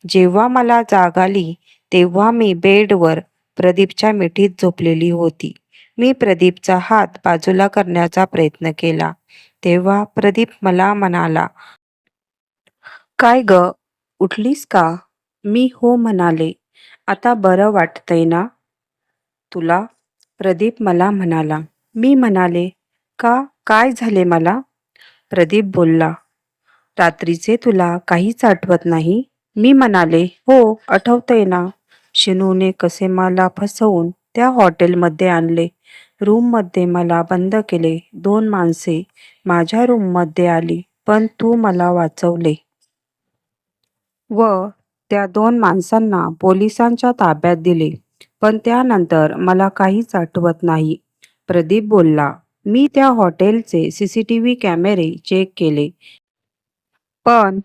जेव्हा मला जाग आली तेव्हा मी बेडवर प्रदीपच्या मिठीत झोपलेली होती. मी प्रदीपचा हात बाजूला करण्याचा प्रयत्न केला. तेव्हा प्रदीप मला म्हणाला, "काय ग, उठलीस का?" मी हो म्हणाले. "आता बरं वाटतंय ना तुला?" प्रदीप मला म्हणाला. मी म्हणाले, "का? काय झाले मला?" प्रदीप बोलला, "रात्रीचे तुला काहीच आठवत नाही?" मी म्हणाले, "हो, आठवतंय ना. शिनूने कसे मला फसवून त्या हॉटेलमध्ये आणले. रूममध्ये मला बंद केले. 2 माणसे माझ्या रूममध्ये आली, पण तू मला वाचवले. व त्या 2 माणसांना पोलिसांच्या ताब्यात दिले. पण त्यानंतर मला काहीच आठवत नाही." प्रदीप बोलला, "मी त्या हॉटेलचे CCTV कॅमेरे चेक केले. पण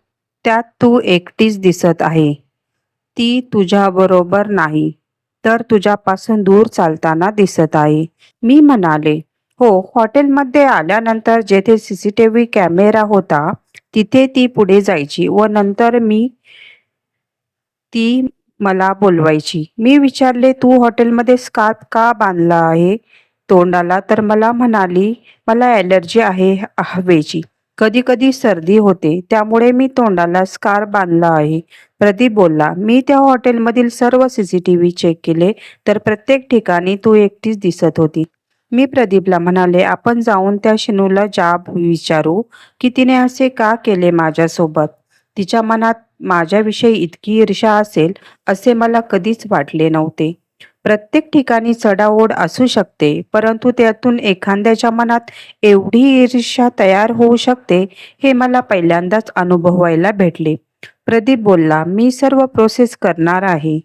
त्यात तू एकटीच दिसत आहे. ती तुझ्याबरोबर नाही, तर तुझ्यापासून दूर चालताना दिसत आहे." मी म्हणाले, "हो, हॉटेलमध्ये आल्यानंतर जेथे CCTV कॅमेरा होता, तिथे ती पुढे जायची व नंतर ती मला बोलवायची." मी विचारले, "तू हॉटेलमध्ये स्कार्फ का बांधला आहे तोंडाला?" तर मला म्हणाली, "मला ॲलर्जी आहे हवेची. कधी-कधी सर्दी होते, त्यामुळे मी तोंडाला स्कार्फ बांधला आहे." प्रदीप बोलला, "मी त्या हॉटेलमधील सर्व CCTV चेक केले, तर प्रत्येक ठिकाणी तू एकटीच दिसत होती." मी प्रदीपला म्हणाले, "आपण जाऊन त्या शिनूला जाब विचारू की तिने असे का केले माझ्यासोबत. तिच्या मनात माझ्याविषयी इतकी ईर्ष्या असेल असे मला कधीच वाटले नव्हते." प्रत्येक ठिकाणी चढाओढ असू शकते, परंतु त्यातून एखाद्याच्या मनात एवढी ईर्ष्या तयार होऊ शकते, हे मला पहिल्यांदाच अनुभवायला भेटले. प्रदीप बोलला, "मी सर्व प्रोसेस करणार आहे.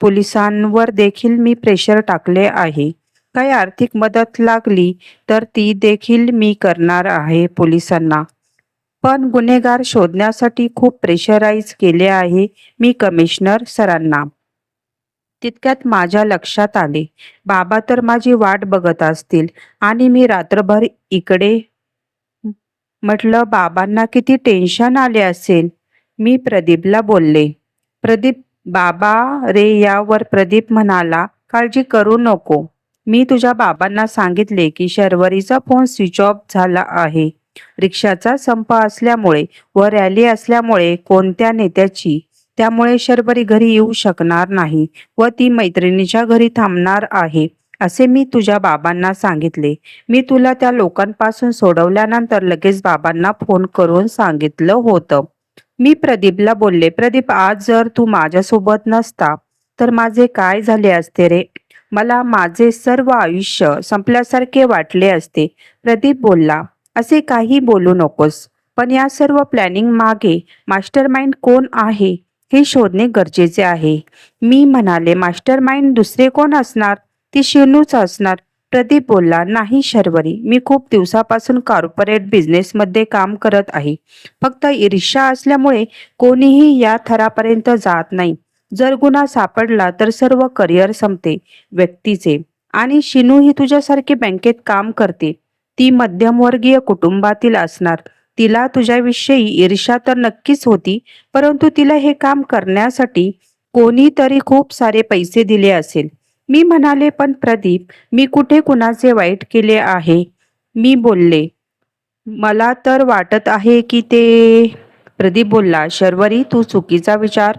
पोलिसांवर देखील मी प्रेशर टाकले आहे. काही आर्थिक मदत लागली तर ती देखील मी करणार आहे पोलिसांना. पण गुन्हेगार शोधण्यासाठी खूप प्रेशराईज केले आहे मी कमिशनर सरांना." तितक्यात माझ्या लक्षात आले, बाबा तर माझी वाट बघत असतील आणि मी रात्रभर इकडे. म्हटलं, बाबांना किती टेन्शन आले असेल. मी प्रदीपला बोलले. प्रदीप बाबा रे यावर प्रदीप म्हणाला, "काळजी करू नको. मी तुझ्या बाबांना सांगितले की शर्वरीचा फोन स्विच ऑफ झाला आहे. रिक्षाचा संप असल्यामुळे व रॅली असल्यामुळे कोणत्या नेत्याची, त्यामुळे शर्वरी घरी येऊ शकणार नाही व ती मैत्रिणीच्या घरी थांबणार आहे, असे मी तुझ्या बाबांना सांगितले. मी तुला त्या लोकांपासून सोडवल्यानंतर लगेच बाबांना फोन करून सांगितलं होतं." मी प्रदीपला बोलले, "प्रदीप, आज जर तू माझ्यासोबत नसता तर माझे काय झाले असते रे? मला माझे सर्व आयुष्य संपल्यासारखे वाटले असते." प्रदीप बोलला, "असे काही बोलू नकोस. पण या सर्व प्लॅनिंग मागे मास्टरमाइंड कोण आहे हे शोधणे गरजेचे आहे." मी म्हणाले, "मास्टरमाइंड दुसरे कोण असणार? ती शिनूच असणार." प्रदीप बोलला, "नाही शर्वरी, मी खूप दिवसापासून कॉर्पोरेट बिझनेसमध्ये काम करत आहे. फक्त ईर्ष्या असल्यामुळे कोणीही या थरापर्यंत जात नाही. जर गुन्हा सापडला तर सर्व करिअर संपते व्यक्तीचे. आणि शिनू ही तुझ्यासारखी बँकेत काम करते. ती मध्यमवर्गीय कुटुंबातील असणार. तिला तुझ्याविषयी ईर्ष्या तर नक्कीच होती, परंतु तिला हे काम करण्यासाठी कोणीतरी खूप सारे पैसे दिले असेल." मी म्हणाले, "पण प्रदीप, मी कुठे कुणाचे वाईट केले आहे?" मी बोलले, "मला तर वाटत आहे की ते." प्रदीप बोलला, "शर्वरी, तू चुकीचा विचार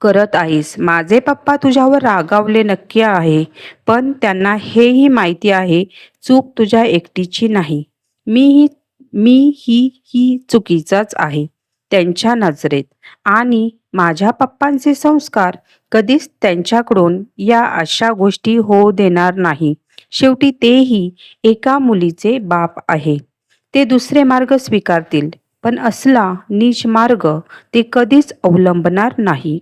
करत आहेस. माझे पप्पा तुझ्यावर रागावले नक्की आहे, पण त्यांना हेही माहिती आहे चूक तुझ्या एकटीची नाही. मीही ही चुकीचाच आहे त्यांच्या नजरेत. आणि माझ्या पप्पांचे संस्कार कधीच त्यांच्याकडून या अशा गोष्टी होऊ देणार नाही. शेवटी तेही एका मुलीचे बाप आहे. ते दुसरे मार्ग स्वीकारतील, पण असला नीच मार्ग ते कधीच अवलंबणार नाही.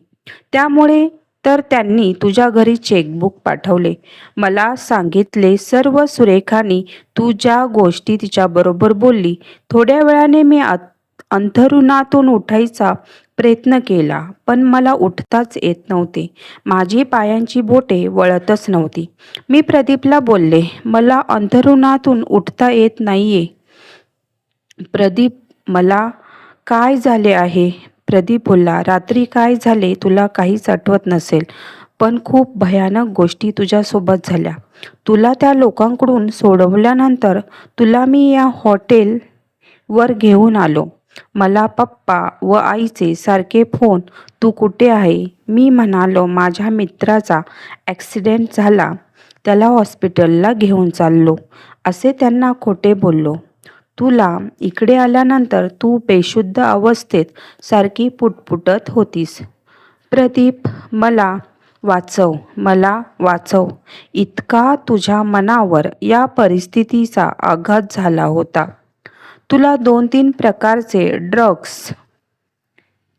त्यामुळे तर त्यांनी तुझ्या घरी चेकबुक पाठवले. मला सांगितले सर्व. सुरेखानी तू ज्या गोष्टी तिच्याबरोबर बोलली, थोड्या वेळाने मी अंथरुणातून उठायचा प्रयत्न केला, पण मला उठताच येत नव्हते. माझी पायांची बोटे वळतच नव्हती." मी प्रदीपला बोलले, "मला अंथरुणातून उठता येत नाहीये." प्रदीप, "मला काय झाले आहे?" प्रदीप बोलला, रात्री काय झाले तुला काहीच आठवत नसेल, पण खूप भयानक गोष्टी तुझ्यासोबत झाल्या. तुला त्या लोकांकडून सोडवल्यानंतर तुला मी या हॉटेलवर घेऊन आलो. मला पप्पा व आईचे सारखे फोन, तू कुठे आहे? मी म्हणालो, माझ्या मित्राचा ॲक्सिडेंट झाला, त्याला हॉस्पिटलला घेऊन चाललो, असे त्यांना खोटे बोललो. तुला इकडे आल्यानंतर तू बेशुद्ध अवस्थेत सारखी पुटपुटत होतीस. प्रदीप, मला वाचव, मला वाचव. इतका तुझ्या मनावर या परिस्थितीचा आघात झाला होता. तुला 2-3 प्रकारचे ड्रग्स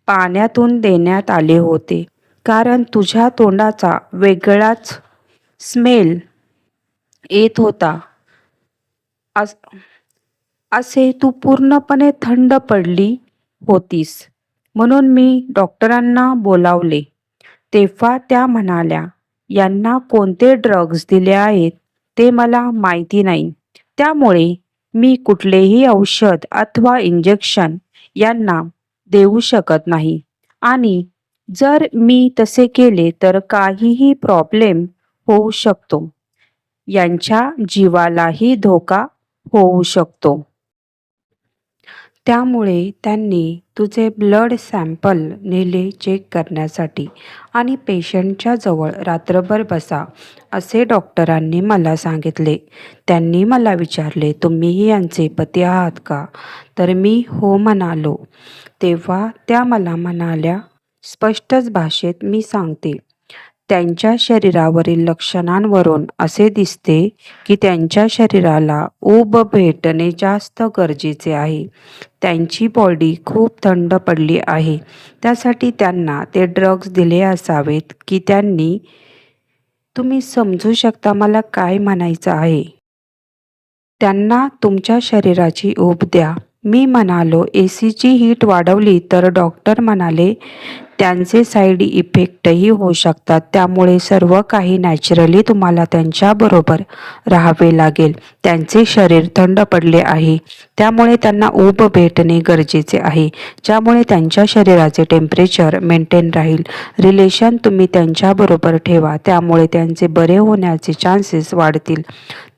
पाण्यातून देण्यात आले होते, कारण तुझ्या तोंडाचा वेगळाच स्मेल येत होता. असे तू पूर्णपणे थंड पडली होतीस. म्हणून मी डॉक्टरांना बोलावले. तेव्हा त्या म्हणाल्या, यांना कोणते ड्रग्ज दिले आहेत ते मला माहिती नाही, त्यामुळे मी कुठलेही औषध अथवा इंजेक्शन यांना देऊ शकत नाही, आणि जर मी तसे केले तर काहीही प्रॉब्लेम होऊ शकतो, यांच्या जीवालाही धोका होऊ शकतो. त्यामुळे त्यांनी तुझे ब्लड सॅम्पल नेले चेक करण्यासाठी, आणि पेशंटच्या जवळ रात्रभर बसा असे डॉक्टरांनी मला सांगितले. त्यांनी मला विचारले, तुम्हीही यांचे पती आहात का? तर मी हो म्हणालो. तेव्हा त्या मला म्हणाल्या, स्पष्टच भाषेत मी सांगते, त्यांच्या शरीरावरील लक्षणांवरून असे दिसते की त्यांच्या शरीराला ऊब भेटणे जास्त गरजेचे आहे. त्यांची बॉडी खूप थंड पडली आहे, त्यासाठी त्यांना ते ड्रग्ज दिले असावेत की त्यांनी. तुम्ही समजू शकता मला काय म्हणायचं आहे? त्यांना तुमच्या शरीराची ऊब द्या. मी म्हणालो, एसीची हीट वाढवली तर? डॉक्टर म्हणाले, त्यांचे साईड इफेक्टही होऊ शकतात, त्यामुळे सर्व काही नॅचरली तुम्हाला त्यांच्याबरोबर राहावे लागेल. त्यांचे शरीर थंड पडले आहे, त्यामुळे त्यांना ऊब भेटणे गरजेचे आहे, ज्यामुळे त्यांच्या शरीराचे टेम्परेचर मेंटेन राहील. रिलेशन तुम्ही त्यांच्याबरोबर ठेवा, त्यामुळे त्यांचे बरे होण्याचे चान्सेस वाढतील.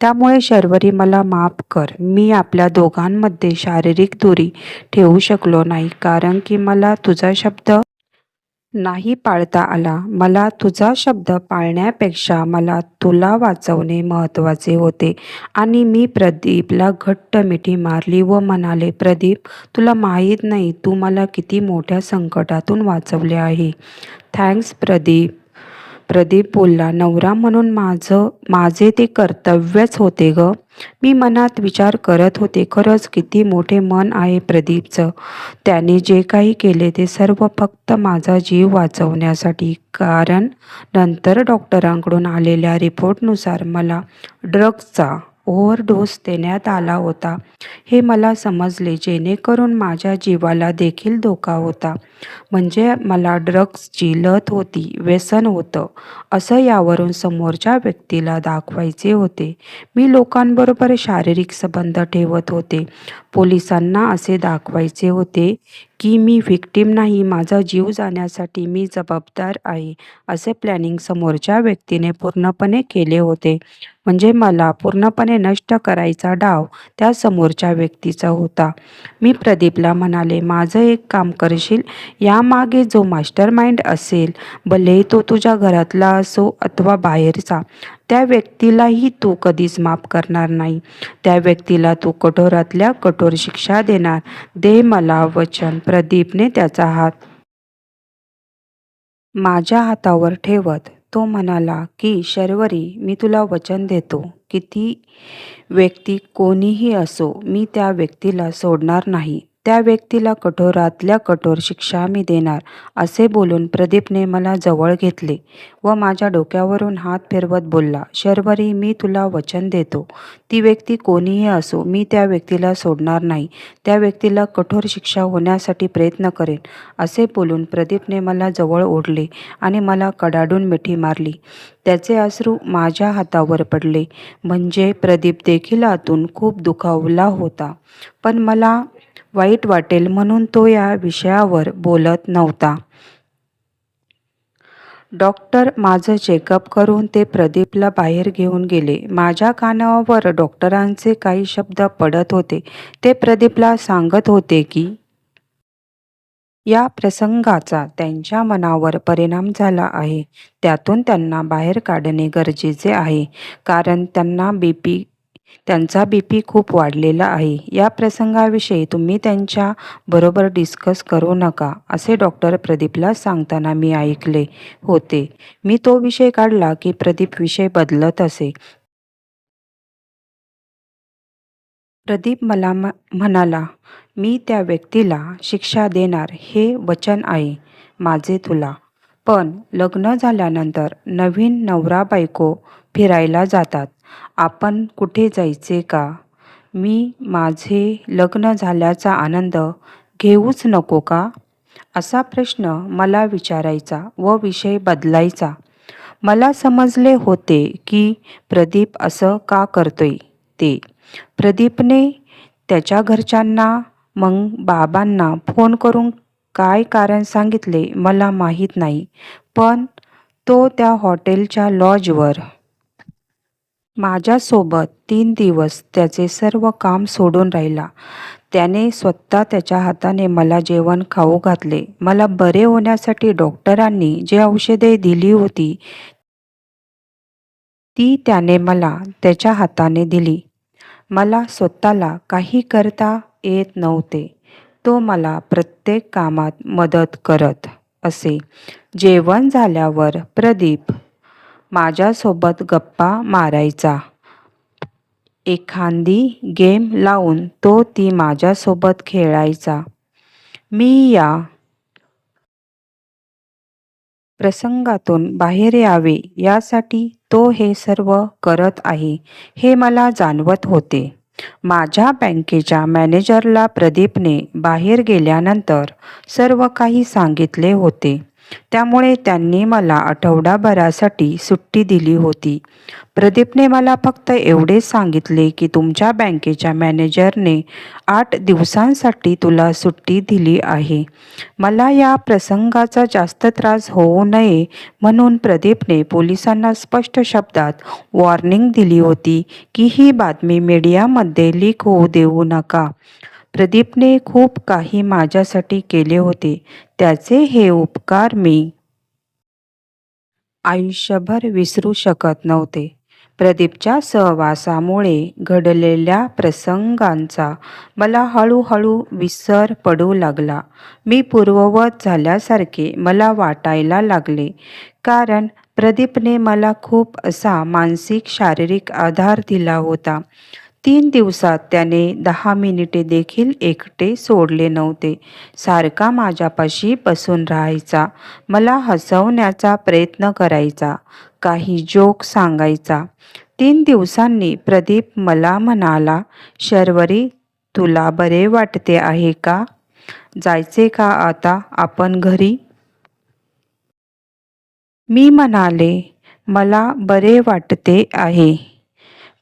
त्यामुळे शर्वरी, मला माफ कर, मी आपल्या दोघांमध्ये शारीरिक दूरी ठेवू शकलो नाही, कारण की मला तुझा शब्द नाही पाळता आला. मला तुझा शब्द पाळण्यापेक्षा मला तुला वाचवणे महत्त्वाचे होते. आणि मी प्रदीपला घट्ट मिठी मारली व म्हणाले, प्रदीप, तुला माहीत नाही तू मला किती मोठ्या संकटातून वाचवले आहे. थँक्स प्रदीप. प्रदीप बोलला, नवरा म्हणून माझे ते कर्तव्यच होते ग. मी मनात विचार करत होते, खरंच किती मोठे मन आहे प्रदीपचं. त्याने जे काही केले ते सर्व फक्त माझा जीव वाचवण्यासाठी, कारण नंतर डॉक्टरांकडून आलेल्या रिपोर्टनुसार मला ड्रग्जचा ओव्हरडोस देण्यात आला होता, हे मला समजले, जेणेकरून माझ्या जीवाला देखील धोका होता. म्हणजे मला ड्रग्जची लत होती, व्यसन होतं, असं यावरून समोरच्या व्यक्तीला दाखवायचे होते. मी लोकांबरोबर शारीरिक संबंध ठेवत होते. पोलिसांना असे दाखवायचे होते की मी व्हिक्टीम नाही, माझा जीव जाण्यासाठी मी जबाबदार आहे. असे प्लॅनिंग समोरच्या व्यक्तीने पूर्णपणे केले होते. म्हणजे मला पूर्णपणे नष्ट करायचा डाव त्या समोरच्या व्यक्तीचा होता. मी प्रदीपला म्हणाले, माझं एक काम करशील? यामागे जो मास्टरमाइंड असेल, भले तो तुझ्या घरातला असो अथवा बाहेरचा, त्या व्यक्तीलाही तू कधीच माफ करणार नाही. त्या व्यक्तीला तू कठोरातल्या कठोर शिक्षा देणार. दे मला वचन. प्रदीपने त्याचा हात माझ्या हातावर ठेवत तो म्हणाला की शर्वरी, मी तुला वचन देतो, किती व्यक्ती कोणीही असो, मी त्या व्यक्तीला सोडणार नाही. त्या व्यक्तीला कठोरातल्या कठोर शिक्षा मी देणार. असे बोलून प्रदीपने मला जवळ घेतले व माझ्या डोक्यावरून हात फिरवत बोलला, शर्वरी, मी तुला वचन देतो, ती व्यक्ती कोणीही असो, मी त्या व्यक्तीला सोडणार नाही. त्या व्यक्तीला कठोर शिक्षा होण्यासाठी प्रयत्न करेन. असे बोलून प्रदीपने मला जवळ ओढले आणि मला कडाडून मिठी मारली. त्याचे अश्रू माझ्या हातावर पडले. म्हणजे प्रदीप देखील आतून खूप दुखावला होता, पण मला वाईट वाटेल म्हणून तो या विषयावर बोलत नव्हता. डॉक्टर माझं चेकअप करून ते प्रदीपला बाहेर घेऊन गेले. माझ्या कानावर डॉक्टरांचे काही शब्द पडत होते. ते प्रदीपला सांगत होते की या प्रसंगाचा त्यांच्या मनावर परिणाम झाला आहे. त्यातून त्यांना बाहेर काढणे गरजेचे आहे, कारण त्यांचा बीपी खूप वाढलेला आहे. या प्रसंगाविषयी तुम्ही त्यांच्या बरोबर डिस्कस करू नका, असे डॉक्टर प्रदीपला सांगताना मी ऐकले होते. मी तो विषय काढला की प्रदीप विषय बदलत असे. प्रदीप मला म्हणाला, मी त्या व्यक्तीला शिक्षा देणार हे वचन आहे माझे तुला. पण लग्न झाल्यानंतर नवीन नवरा बायको फिरायला जातात. आपण कुठे जायचे का? मी माझे लग्न झाल्याचा आनंद घेऊच नको का? असा प्रश्न मला विचारायचा व विषय बदलायचा. मला समजले होते की प्रदीप असं का करतोय ते. प्रदीपने त्याच्या घरच्यांना मग बाबांना फोन करून काय कारण सांगितले मला माहीत नाही, पण तो त्या हॉटेलच्या लॉजवर माझ्यासोबत 3 दिवस त्याचे सर्व काम सोडून राहिला. त्याने स्वतः त्याच्या हाताने मला जेवण खाऊ घातले. मला बरे होण्यासाठी डॉक्टरांनी जे औषधे दिली होती ती त्याने मला त्याच्या हाताने दिली. मला स्वतःला काही करता येत नव्हते. तो मला प्रत्येक कामात मदत करत असे. जेवण झाल्यावर प्रदीप माझ्यासोबत गप्पा मारायचा. एखादी गेम लावून तो ती माझ्यासोबत खेळायचा. मी या प्रसंगातून बाहेर यावे यासाठी तो हे सर्व करत आहे हे मला जाणवत होते. माझ्या बँकेच्या मॅनेजरला प्रदीपने बाहेर गेल्यानंतर सर्व काही सांगितले होते. त्यामुळे त्यांनी मला आठवडाभरासाठी सुट्टी दिली होती. प्रदीपने मला फक्त एवढेच सांगितले की तुमच्या बँकेच्या मॅनेजरने 8 दिवसांसाठी तुला सुट्टी दिली आहे. मला या प्रसंगाचा जास्त त्रास होऊ नये म्हणून प्रदीपने पोलिसांना स्पष्ट शब्दात वॉर्निंग दिली होती की ही बातमी मीडियामध्ये लीक होऊ देऊ नका. प्रदीपने खूप काही माझ्यासाठी केले होते. त्याचे हे उपकार मी आयुष्यभर विसरू शकत नव्हते. प्रदीपच्या सहवासामुळे घडलेल्या प्रसंगांचा मला हळूहळू विसर पडू लागला. मी पूर्ववत झाल्यासारखे मला वाटायला लागले, कारण प्रदीपने मला खूप असा मानसिक शारीरिक आधार दिला होता. 3 दिवसात त्याने 10 मिनिटे देखील एकटे सोडले नव्हते. सारखा माझ्यापाशी बसून राहायचा, मला हसवण्याचा प्रयत्न करायचा, काही जोक सांगायचा. 3 दिवसांनी प्रदीप मला म्हणाला, शर्वरी तुला बरे वाटते आहे का? जायचे का आता आपण घरी? मी म्हणाले, मला बरे वाटते आहे.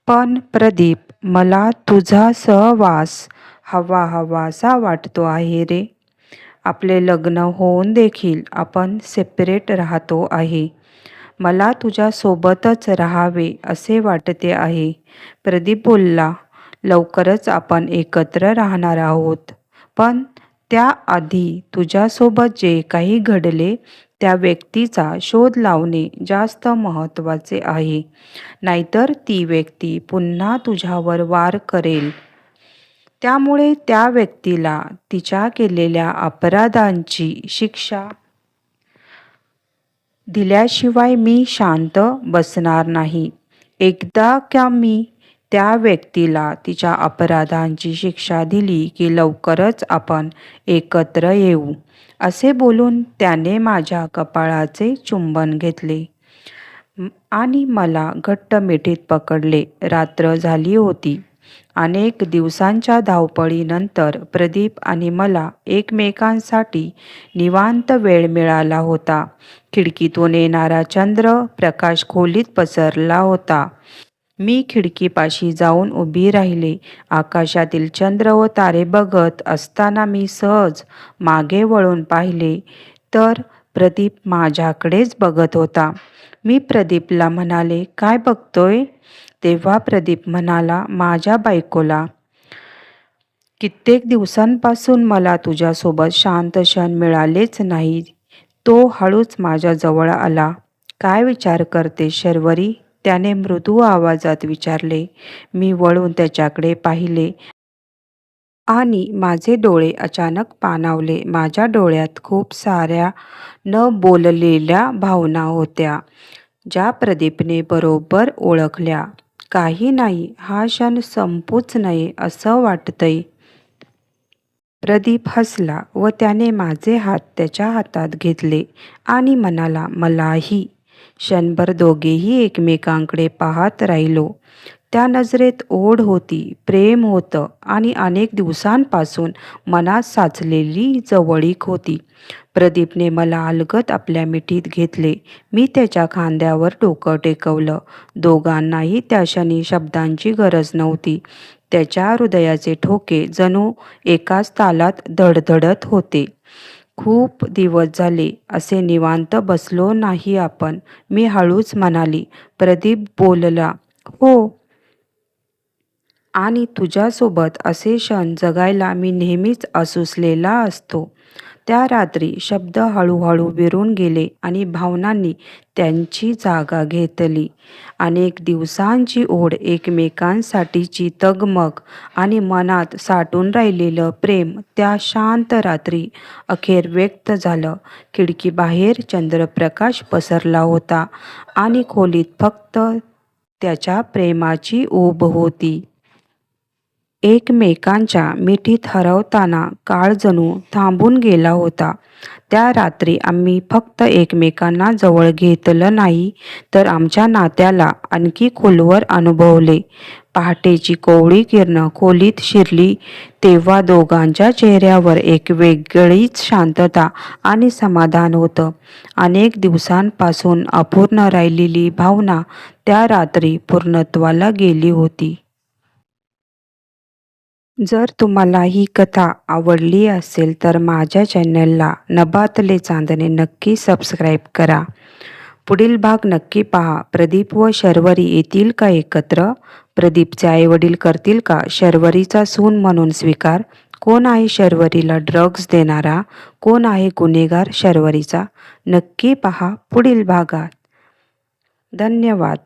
पण प्रदीप, मला तुझा सहवास हवासा वाटतो आहे रे. आपले लग्न होऊन देखील आपण सेपरेट राहतो आहे. मला तुझ्यासोबतच राहावे असे वाटते आहे. प्रदीप बोलला, लवकरच आपण एकत्र राहणार आहोत. पण त्याआधी तुझ्यासोबत जे काही घडले त्या व्यक्तीचा शोध लावणे जास्त महत्त्वाचे आहे. नाहीतर ती व्यक्ती पुन्हा तुझ्यावर वार करेल. त्यामुळे त्या व्यक्तीला तिच्या केलेल्या अपराधांची शिक्षा दिल्याशिवाय मी शांत बसणार नाही. एकदा का मी त्या व्यक्तीला तिच्या अपराधांची शिक्षा दिली की लवकरच आपण एकत्र येऊ, असे बोलून त्याने माझ्या कपाळाचे चुंबन घेतले आणि मला घट्ट मिठीत पकडले. रात्र झाली होती. अनेक दिवसांच्या धावपळीनंतर प्रदीप आणि मला एकमेकांसाठी निवांत वेळ मिळाला होता. खिडकीतून येणारा चंद्र प्रकाश खोलीत पसरला होता. मी खिडकीपाशी जाऊन उभी राहिले. आकाशातील चंद्र व तारे बघत असताना मी सहज मागे वळून पाहिले तर प्रदीप माझ्याकडेच बघत होता. मी प्रदीपला म्हणाले, "काय बघतोय?" तेव्हा प्रदीप म्हणाला, "माझ्या बायकोला. कित्येक दिवसांपासून मला तुझ्यासोबत शांत क्षण मिळालेच नाही." तो हळूच माझ्या जवळ आला. "काय विचार करते शर्वरी?" त्याने मृदू आवाजात विचारले. मी वळून त्याच्याकडे पाहिले आणि माझे डोळे अचानक पाणावले. माझ्या डोळ्यात खूप साऱ्या न बोललेल्या भावना होत्या, ज्या प्रदीपने बरोबर ओळखल्या. "काही नाही, हा क्षण संपूच नये असं वाटतंय." प्रदीप हसला व त्याने माझे हात त्याच्या हातात घेतले आणि म्हणाला, "मलाही." क्षणभर दोघेही एकमेकांकडे पाहत राहिलो. त्या नजरेत ओढ होती, प्रेम होतं आणि अनेक दिवसांपासून मनात साचलेली जवळीक होती. प्रदीपने मला अलगद आपल्या मिठीत घेतले. मी त्याच्या खांद्यावर डोकं टेकवलं. दोघांनाही त्या क्षणी शब्दांची गरज नव्हती. त्याच्या हृदयाचे ठोके जणू एकाच तालात धडधडत होते. "खूप दिवस झाले असे निवांत बसलो नाही आपण," मी हळूच म्हणाली. प्रदीप बोलला, "हो. आणि तुझ्यासोबत असे क्षण जगायला मी नेहमीच आसुसलेला असतो." त्या रात्री शब्द हळूहळू विरून गेले आणि भावनांनी त्यांची जागा घेतली. अनेक दिवसांची ओढ, एकमेकांसाठीची तगमग आणि मनात साठून राहिलेलं प्रेम त्या शांत रात्री अखेर व्यक्त झालं. खिडकीबाहेर चंद्रप्रकाश पसरला होता आणि खोलीत फक्त त्याच्या प्रेमाची ऊब होती. एकमेकांच्या मिठीत हरवताना काळ जणू थांबून गेला होता. त्या रात्री आम्ही फक्त एकमेकांना जवळ घेतलं नाही, तर आमच्या नात्याला आणखी खोलवर अनुभवले. पहाटेची कोवळी किरणं खोलीत शिरली तेव्हा दोघांच्या चेहऱ्यावर एक वेगळीच शांतता आणि समाधान होतं. अनेक दिवसांपासून अपूर्ण राहिलेली भावना त्या रात्री पूर्णत्वाला गेली होती. जर तुम्हाला ही कथा आवडली असेल तर माझ्या चॅनलला नभातले चांदणे नक्की सबस्क्राईब करा. पुढील भाग नक्की पहा. प्रदीप व शर्वरी येतील का एकत्र? प्रदीपचे आईवडील करतील का शर्वरीचा सून म्हणून स्वीकार? कोण आहे शर्वरीला ड्रग्ज देणारा? कोण आहे गुन्हेगार शर्वरीचा? नक्की पहा पुढील भागात. धन्यवाद.